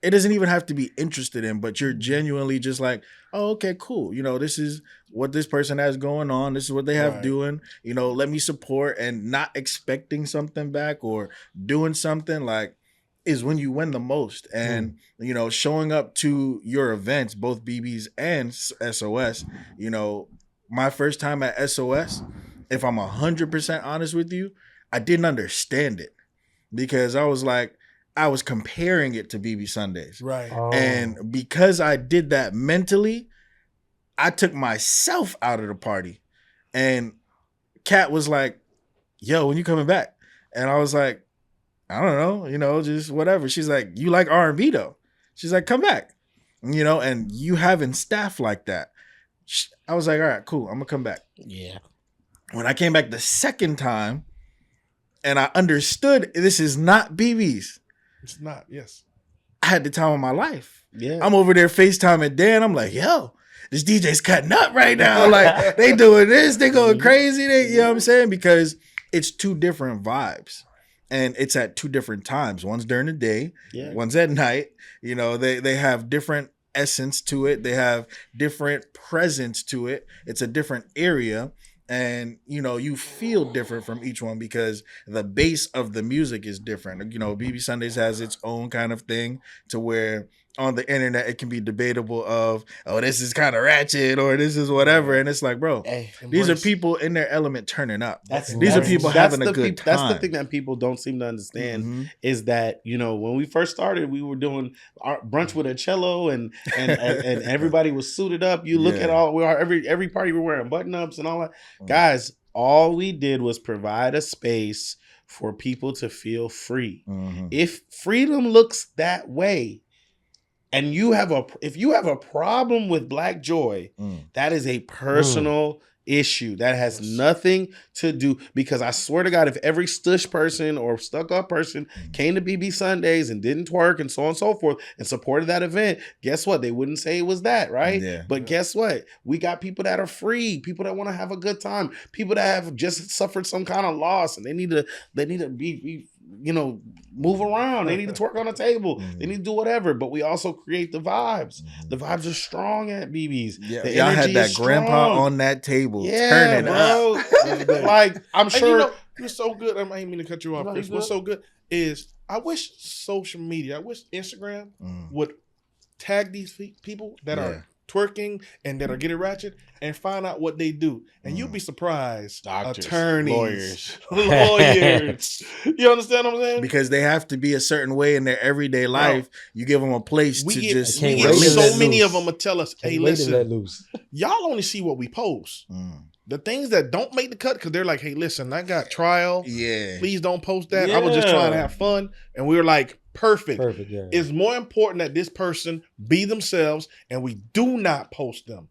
it doesn't even have to be interested in, but you're genuinely just like, oh, okay, cool. You know, this is what this person has going on. This is what they have doing. You know, let me support, and not expecting something back or doing something like is when you win the most. And, you know, showing up to your events, both BB's and SOS, you know, my first time at SOS, if I'm 100% honest with you, I didn't understand it because I was like, I was comparing it to BB Sundays. Right. And because I did that mentally, I took myself out of the party. And Kat was like, yo, when you coming back? And I was like, I don't know, you know, just whatever. She's like, you like R&B though. She's like, come back. You know, and you having staff like that. I was like, all right, cool. I'm going to come back. Yeah. When I came back the second time and I understood this is not BB's. It's not, yes. I had the time of my life. Yeah. I'm over there FaceTiming Dan. I'm like, yo, this DJ's cutting up right now. Like, they doing this, they going crazy. You know what I'm saying? Because it's two different vibes. And it's at two different times. One's during the day, one's at night. You know, they have different essence to it. They have different presence to it. It's a different area. And, you know, you feel different from each one because the base of the music is different. You know, BB Sundays has its own kind of thing to where on the internet it can be debatable of, oh, this is kind of ratchet or this is whatever. And it's like, bro, these are people in their element turning up. These are people having a good time. That's the thing that people don't seem to understand is that, you know, when we first started, we were doing our brunch with a cello and everybody was suited up. You look at every party we're wearing button ups and all that. Guys, all we did was provide a space for people to feel free. If freedom looks that way, and if you have a problem with Black joy, that is a personal issue. That has nothing to do, because I swear to God, if every stush person or stuck up person came to BB Sundays and didn't twerk and so on and so forth and supported that event, guess what? They wouldn't say it was that, right? Yeah. But guess what? We got people that are free, people that want to have a good time, people that have just suffered some kind of loss and they need to be move around. They need to twerk on the table. They need to do whatever. But we also create the vibes. The vibes are strong at BB's. Yeah, the y'all had that strong. grandpa on that table, Yeah, turning bro. up. Like, I'm sure. And you're so good. I didn't mean to cut you off, Chris. What's so good is I wish social media, I wish Instagram would tag these people that are twerking and that are getting ratchet and find out what they do. And you'll be surprised. Doctors, attorneys, lawyers. You understand what I'm saying? Because they have to be a certain way in their everyday life. You give them a place to just. We can't get wait to so let many loose. of them to tell us, hey, Can't wait to let listen, loose. y'all only see what we post. The things that don't make the cut, because they're like, hey, listen, I got trial. Yeah. Please don't post that. I was just trying to have fun. And we were like, perfect. Yeah. It's more important that this person be themselves and we do not post them.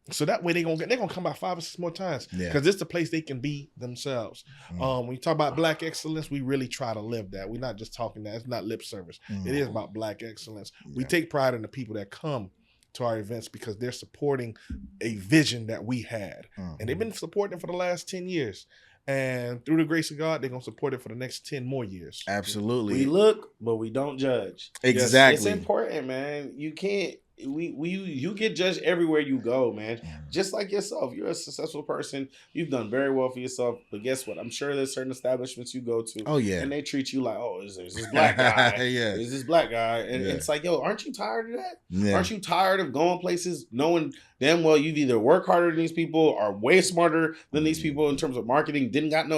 So that way they're gonna come by 5 or 6 more times. Because it's the place they can be themselves. When you talk about Black excellence, we really try to live that. We're not just talking that. It's not lip service. It is about Black excellence. We take pride in the people that come to our events because they're supporting a vision that we had. And they've been supporting it for the last 10 years. And through the grace of God, they're going to support it for the next 10 more years. Absolutely. We look, but we don't judge. Exactly. It's important, man. You can't. You get judged everywhere you go, man. Just like yourself, you're a successful person. You've done very well for yourself. But guess what? I'm sure there's certain establishments you go to. Oh yeah. And they treat you like, oh, is this black guy? Yeah. Is this black guy? And it's like, yo, aren't you tired of that? Yeah. Aren't you tired of going places knowing damn well you've either worked harder than these people, are way smarter than these people in terms of marketing,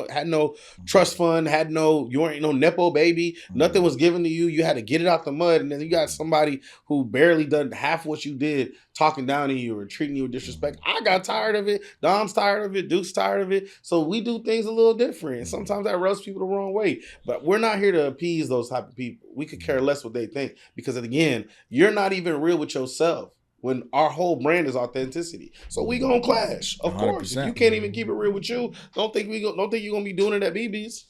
had no trust fund, you weren't no nepo baby, nothing was given to you. You had to get it out the mud, and then you got somebody who barely done half what you did talking down to you or treating you with disrespect. I got tired of it. Dom's tired of it. Duke's tired of it. So we do things a little different. And sometimes that rubs people the wrong way. But we're not here to appease those type of people. We could care less what they think. Because again, you're not even real with yourself when our whole brand is authenticity. So we gonna clash. Of course. 100%. If you can't even keep it real with you, don't think you're gonna be doing it at BB's.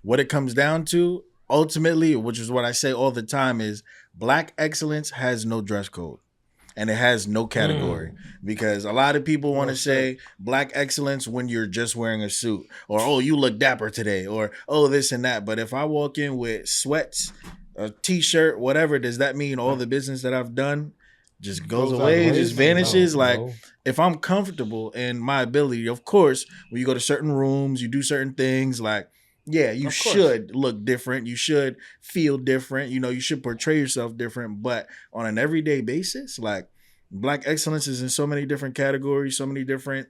What it comes down to, ultimately, which is what I say all the time, is Black excellence has no dress code. And it has no category, because a lot of people want to say Black excellence when you're just wearing a suit, or, oh, you look dapper today, or, oh, this and that. But if I walk in with sweats, a t-shirt, whatever, does that mean all the business that I've done just goes away, just vanishes? No. If I'm comfortable in my ability, of course, when you go to certain rooms, you do certain things, yeah, you should look different. You should feel different. You should portray yourself different. But on an everyday basis, Black excellence is in so many different categories, so many different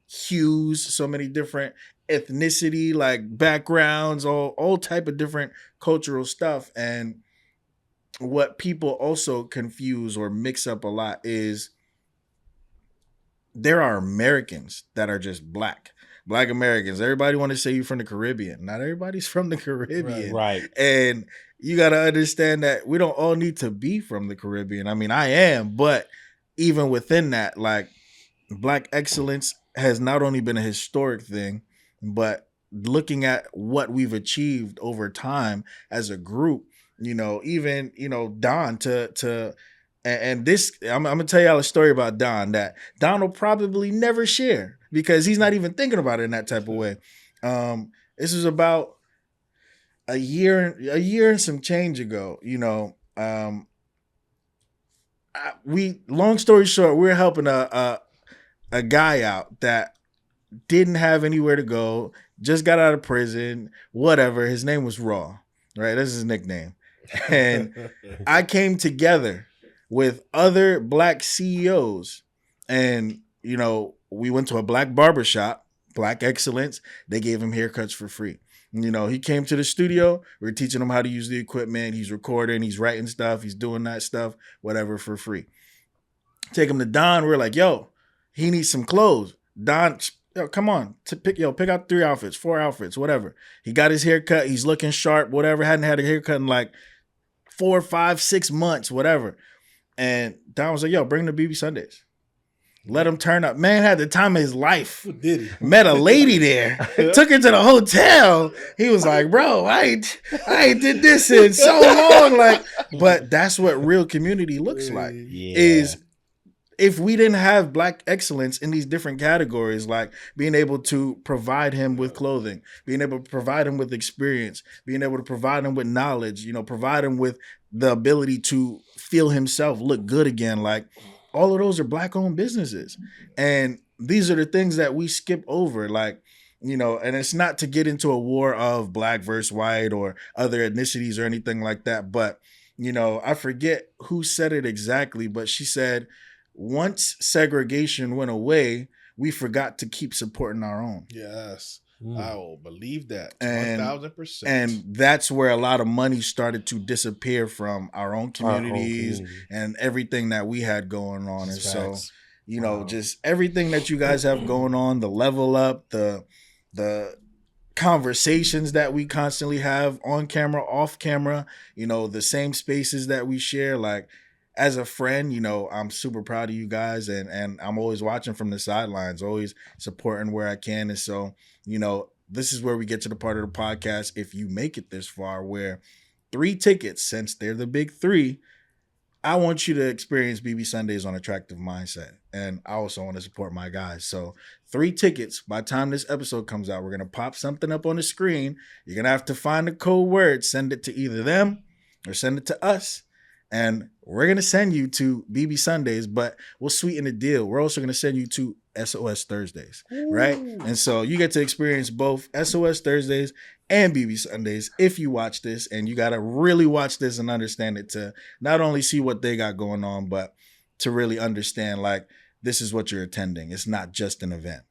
hues, so many different ethnicity, backgrounds, all type of different cultural stuff. And what people also confuse or mix up a lot is there are Americans that are just Black Americans. Everybody want to say you're from the Caribbean. Not everybody's from the Caribbean. Right. And you got to understand that we don't all need to be from the Caribbean. I mean, I am, but even within that, Black excellence has not only been a historic thing, but looking at what we've achieved over time as a group, even, Don and this, I'm going to tell y'all a story about Don that Don will probably never share because he's not even thinking about it in that type of way. This was about a year and some change ago, long story short, we were helping a guy out that didn't have anywhere to go, just got out of prison, whatever. His name was Raw, right? That's his nickname. And I came together with other Black CEOs, and we went to a Black barbershop, Black excellence. They gave him haircuts for free. He came to the studio. We were teaching him how to use the equipment. He's recording, he's writing stuff, he's doing that stuff, whatever, for free. Take him to Don. We're like, yo, he needs some clothes. Don, yo, come on, pick out 3 outfits, 4 outfits, whatever. He got his hair cut. He's looking sharp, whatever. Hadn't had a haircut in 4, 5, 6 months, whatever. And Don was like, yo, bring him to BB Sundays. Let him turn up. Man had the time of his life. Who did he? Met a lady there. Took her to the hotel. He was like, bro, I ain't did this in so long. Like, but that's what real community looks like. Yeah. Is if we didn't have Black excellence in these different categories, like being able to provide him with clothing, being able to provide him with experience, being able to provide him with knowledge, you know, provide him with the ability to feel himself look good again. Like, all of those are Black-owned businesses. And these are the things that we skip over. Like, you know, and it's not to get into a war of Black versus white or other ethnicities or anything like that. But, you know, I forget who said it exactly, but she said, once segregation went away, we forgot to keep supporting our own. Yes. I will believe that. And 1,000%. And that's where a lot of money started to disappear from our own communities and everything that we had going on. And so, you know, just everything that you guys have going on, the level up, the conversations that we constantly have on camera, off camera, you know, the same spaces that we share. Like, as a friend, you know, I'm super proud of you guys, and I'm always watching from the sidelines, always supporting where I can. And so, you know, this is where we get to the part of the podcast, if you make it this far, where 3 tickets, since they're the big 3, I want you to experience BB Sundays on Attractive Mindset. And I also want to support my guys. So 3 tickets. By the time this episode comes out, we're going to pop something up on the screen. You're going to have to find the code word, send it to either them or send it to us. And we're going to send you to BB Sundays, but we'll sweeten the deal. We're also going to send you to S.O.S. Thursdays, right? And so you get to experience both S.O.S. Thursdays and BB Sundays if you watch this. And you got to really watch this and understand it to not only see what they got going on, but to really understand, like, this is what you're attending. It's not just an event.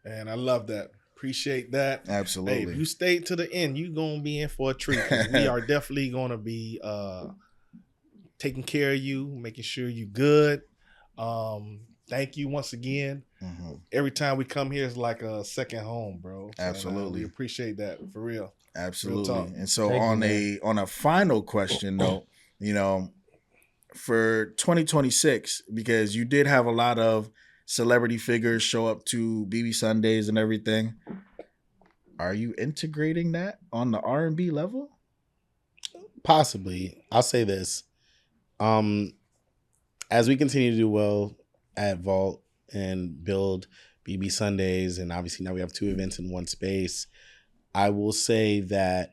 And I love that. Appreciate that. Absolutely. Hey, if you stayed to the end, you're going to be in for a treat. We are definitely going to be taking care of you, making sure you're good. Thank you once again. Mm-hmm. Every time we come here, it's like a second home, bro. Absolutely. We appreciate that, for real. Absolutely. Real And so on a final question though, you know, for 2026, because you did have a lot of celebrity figures show up to BB Sundays and everything, are you integrating that on the R&B level? Possibly. I'll say this. As we continue to do well at Vault and build BB Sundays, and obviously now we have 2 events in one space, I will say that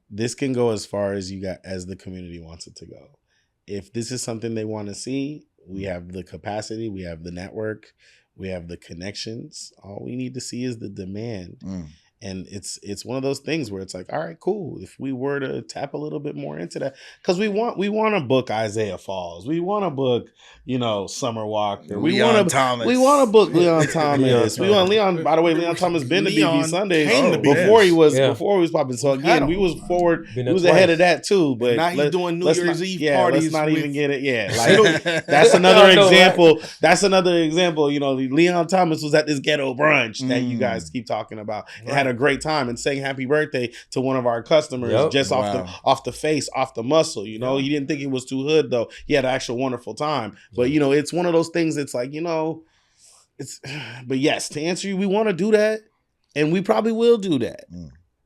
this can go as far as as the community wants it to go. If this is something they want to see, we have the capacity, we have the network, we have the connections. All we need to see is the demand. And it's one of those things where it's like, all right, cool. If we were to tap a little bit more into that, because we want to book Isaiah Falls, we want to book, you know, Summer Walker, we want to book Leon Thomas. We want Leon. By the way, Leon Thomas been to BB Sunday before he was popping. So again, we was forward. He was ahead of that too. But now he's doing New Year's Eve parties. Let's not even get it. Yeah, like that's another example. Right? That's another example. You know, Leon Thomas was at this ghetto brunch that you guys keep talking about. It had a great time and saying happy birthday to one of our customers off the face, off the muscle. You know, he didn't think it was too hood though. He had an actual wonderful time. But you know, it's one of those things that's like, you know, but yes, to answer you, we want to do that, and we probably will do that.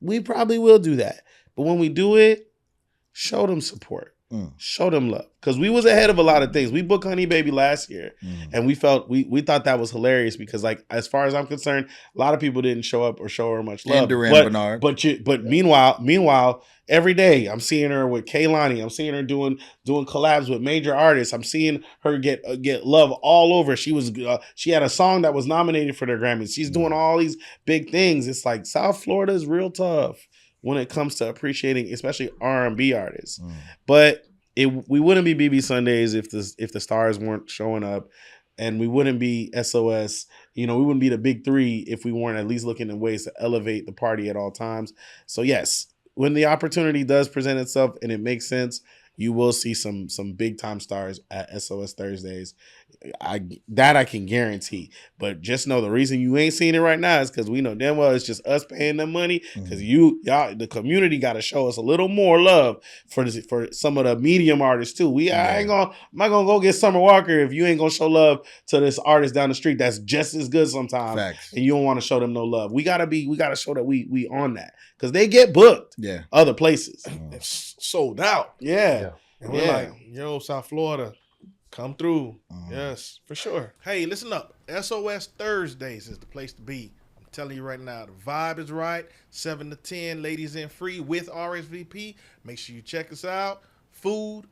We probably will do that. But when we do it, show them support. Show them love. Because we was ahead of a lot of things. We booked Honey Baby last year, and we thought that was hilarious because, like, as far as I'm concerned, a lot of people didn't show up or show her much love. And Duran Bernard. But meanwhile, every day I'm seeing her with Kaylani. I'm seeing her doing collabs with major artists. I'm seeing her get love all over. She had a song that was nominated for the Grammys. She's doing all these big things. It's like South Florida is real tough when it comes to appreciating, especially R&B artists. But we wouldn't be BB Sundays if the stars weren't showing up, and we wouldn't be S.O.S. You know, we wouldn't be the big 3 if we weren't at least looking at ways to elevate the party at all times. So yes, when the opportunity does present itself and it makes sense, you will see some big time stars at S.O.S. Thursdays. I can guarantee. But just know the reason you ain't seeing it right now is because we know damn well it's just us paying them money. Because y'all, the community got to show us a little more love for some of the medium artists too. I'm not gonna go get Summer Walker if you ain't gonna show love to this artist down the street that's just as good sometimes. Facts. And you don't want to show them no love. We gotta show that we on that because they get booked. Other places. It's sold out. Yeah. And we're like, yo, South Florida. Come through. Yes, for sure. Hey, listen up. SOS Thursdays is the place to be. I'm telling you right now, the vibe is right. 7 to 10, ladies in free with RSVP. Make sure you check us out. Food,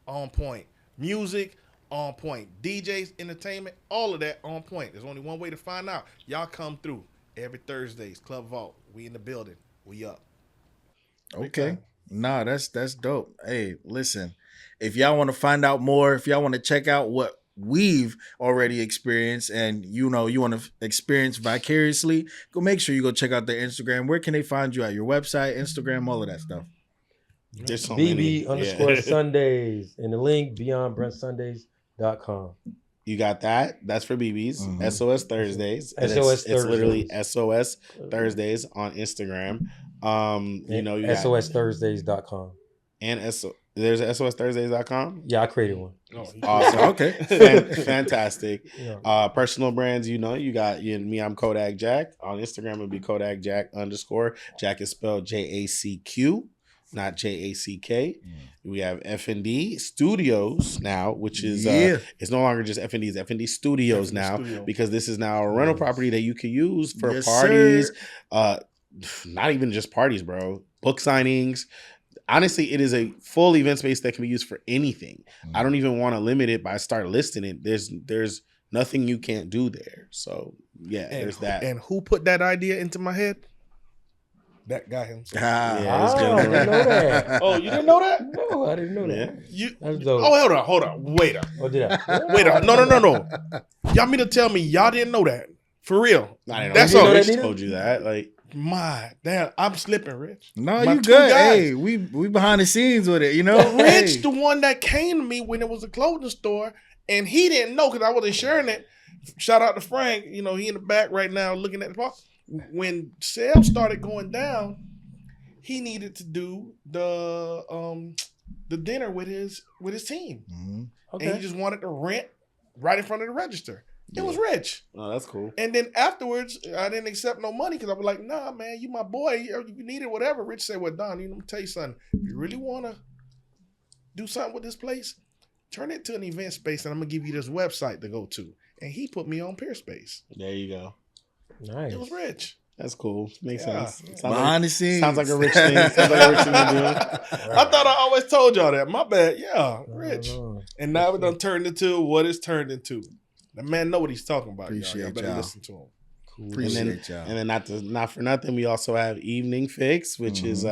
on point. Music, on point. DJs, entertainment, all of that on point. There's only one way to find out. Y'all come through every Thursdays. Club Vault. We in the building. We up. Okay. Nah, that's dope. Hey, listen. If y'all want to find out more, if y'all want to check out what we've already experienced and you want to experience vicariously, go make sure you go check out their Instagram. Where can they find you at? Your website, Instagram, all of that stuff. There's so BB _ Sundays and the link beyondbrunchsundays.com. You got that. That's for BB's. SOS Thursdays. SOS Thursdays. It's literally SOS Thursdays on Instagram. You got SOSThursdays.com. And there's a SOSThursdays.com? Yeah, I created one. Awesome. Okay. Fantastic. Personal brands, you got me, I'm Kodak Jack. On Instagram, it'll be Kodak Jack _. Jack is spelled JACQ, not JACK. We have F&D Studios now, which is it's no longer just F&D, it's F&D Studios now, because this is now a rental property that you can use for parties. Not even just parties, bro. Book signings. Honestly, it is a full event space that can be used for anything. I don't even want to limit it by start listing it. There's nothing you can't do there. So there's that. And who put that idea into my head? That guy himself. I didn't know that. Oh, you didn't know that? No, I didn't know that. That's dope. Oh, hold on. Wait up. Oh, did I? Wait up. No. Y'all mean to tell me y'all didn't know that? For real. I didn't know. That's all. all. Rich told you that. Like, my damn, I'm slipping, Rich. No, My you two good. guys. Hey, we behind the scenes with it, Rich, the one that came to me when it was a clothing store, and he didn't know because I wasn't sharing it. Shout out to Frank. He in the back right now looking at the park. When sales started going down, he needed to do the dinner with his team. Okay. And he just wanted to rent right in front of the register. It was Rich. oh, that's cool. And then afterwards, I didn't accept no money because I was like, nah, man, you my boy. You needed whatever. Rich said, well, Don, let me tell you something. If you really want to do something with this place, turn it to an event space and I'm going to give you this website to go to. And he put me on Peerspace. There you go. Nice. It was Rich. That's cool. Makes sense. Behind the scenes. Sounds like a rich thing. Sounds like a rich thing to do. I thought I always told y'all that. My bad. Yeah, Rich. And now it done turned into what it's turned into. The man know what he's talking about. Appreciate y'all better y'all. listen to him. Cool. Appreciate y'all. And then not for nothing, we also have Evening Fix, which is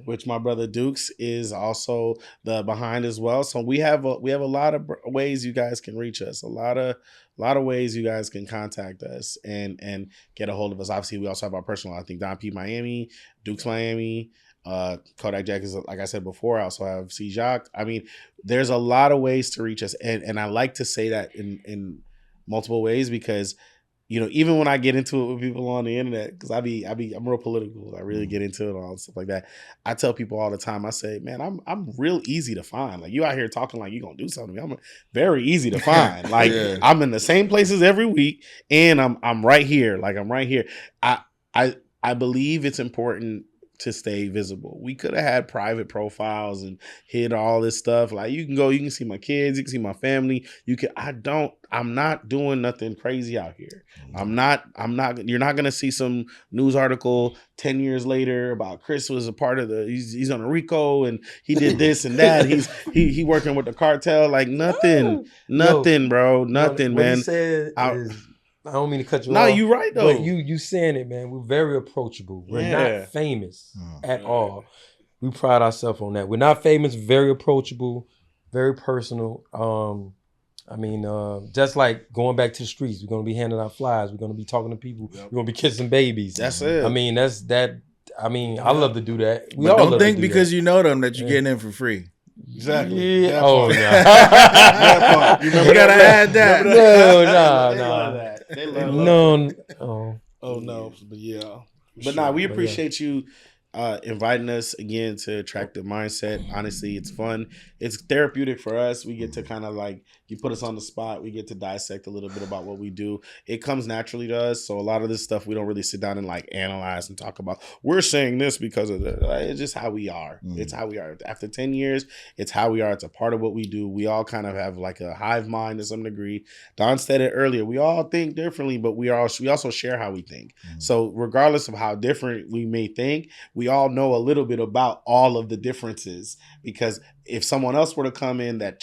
which my brother Dukes is also the behind as well. So we have a lot of ways you guys can reach us. A lot of ways you guys can contact us and get a hold of us. Obviously, we also have our personal. I think Don P Miami, Dukes Miami. Kodak Jack is, like I said before. I also have C Jacques. I mean, there's a lot of ways to reach us, and I like to say that in multiple ways because even when I get into it with people on the internet, because I'm real political. I really get into it and all and stuff like that. I tell people all the time. I say, man, I'm real easy to find. Like you out here talking like you gonna do something. I'm very easy to find. Like I'm in the same places every week, and I'm right here. Like I'm right here. I believe it's important to stay visible. We could have had private profiles and hid all this stuff. Like you can see my kids, you can see my family. I'm not doing nothing crazy out here. You're not going to see some news article 10 years later about Chris was a part of he's on a RICO and he did this and that. He working with the cartel. Like nothing, bro. Nothing, what man. He said is, I don't mean to cut you off. No, you're right though. But you saying it, man. We're very approachable. We're not famous at all. We pride ourselves on that. We're not famous. Very approachable. Very personal. Just like going back to the streets, we're gonna be handing out flyers. We're gonna be talking to people. We're gonna be kissing babies. That's it. I mean, that's that. I mean, I love to do that. But don't think because you know them that you're getting in for free. Exactly. Yeah. That Oh part. no. That part. You remember You gotta that? add that. Remember that? No, They no, love no. that. They love that. No. Oh. Oh no, but yeah. But nah, we But yeah. appreciate you inviting us again to Attractive Mindset. Honestly, it's fun. It's therapeutic for us. We get to kind of like, you put us on the spot. We get to dissect a little bit about what we do. It comes naturally to us. So a lot of this stuff we don't really sit down and like analyze and talk about. We're saying this because of the, it's just how we are. It's how we are. After 10 years, it's how we are. It's a part of what we do. We all kind of have like a hive mind to some degree. Don said it earlier. We all think differently, but we also share how we think. So regardless of how different we may think, we all know a little bit about all of the differences, because if someone else were to come in that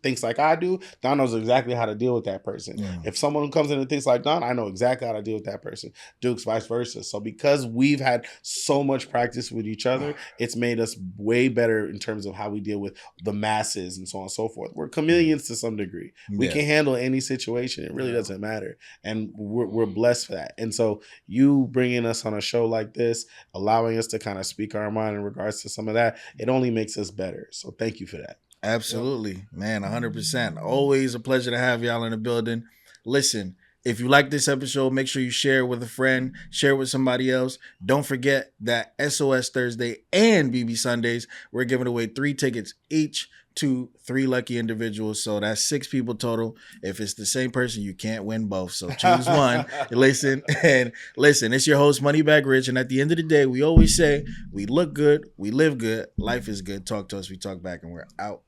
thinks like I do, Don knows exactly how to deal with that person. If someone who comes in and thinks like Don, I know exactly how to deal with that person. Dukes, vice versa. So because we've had so much practice with each other, it's made us way better in terms of how we deal with the masses and so on and so forth. We're chameleons to some degree. We can handle any situation. It really doesn't matter. And we're blessed for that. And so you bringing us on a show like this, allowing us to kind of speak our mind in regards to some of that, it only makes us better. So thank you for that. Absolutely, man, 100%. Always a pleasure to have y'all in the building. Listen, if you like this episode, make sure you share it with a friend, share it with somebody else. Don't forget that SOS Thursday and BB Sundays, we're giving away 3 tickets each to 3 lucky individuals. So that's 6 people total. If it's the same person, you can't win both. So choose one. Listen, it's your host, Moneybag Rich. And at the end of the day, we always say, we look good, we live good, life is good. Talk to us, we talk back, and we're out.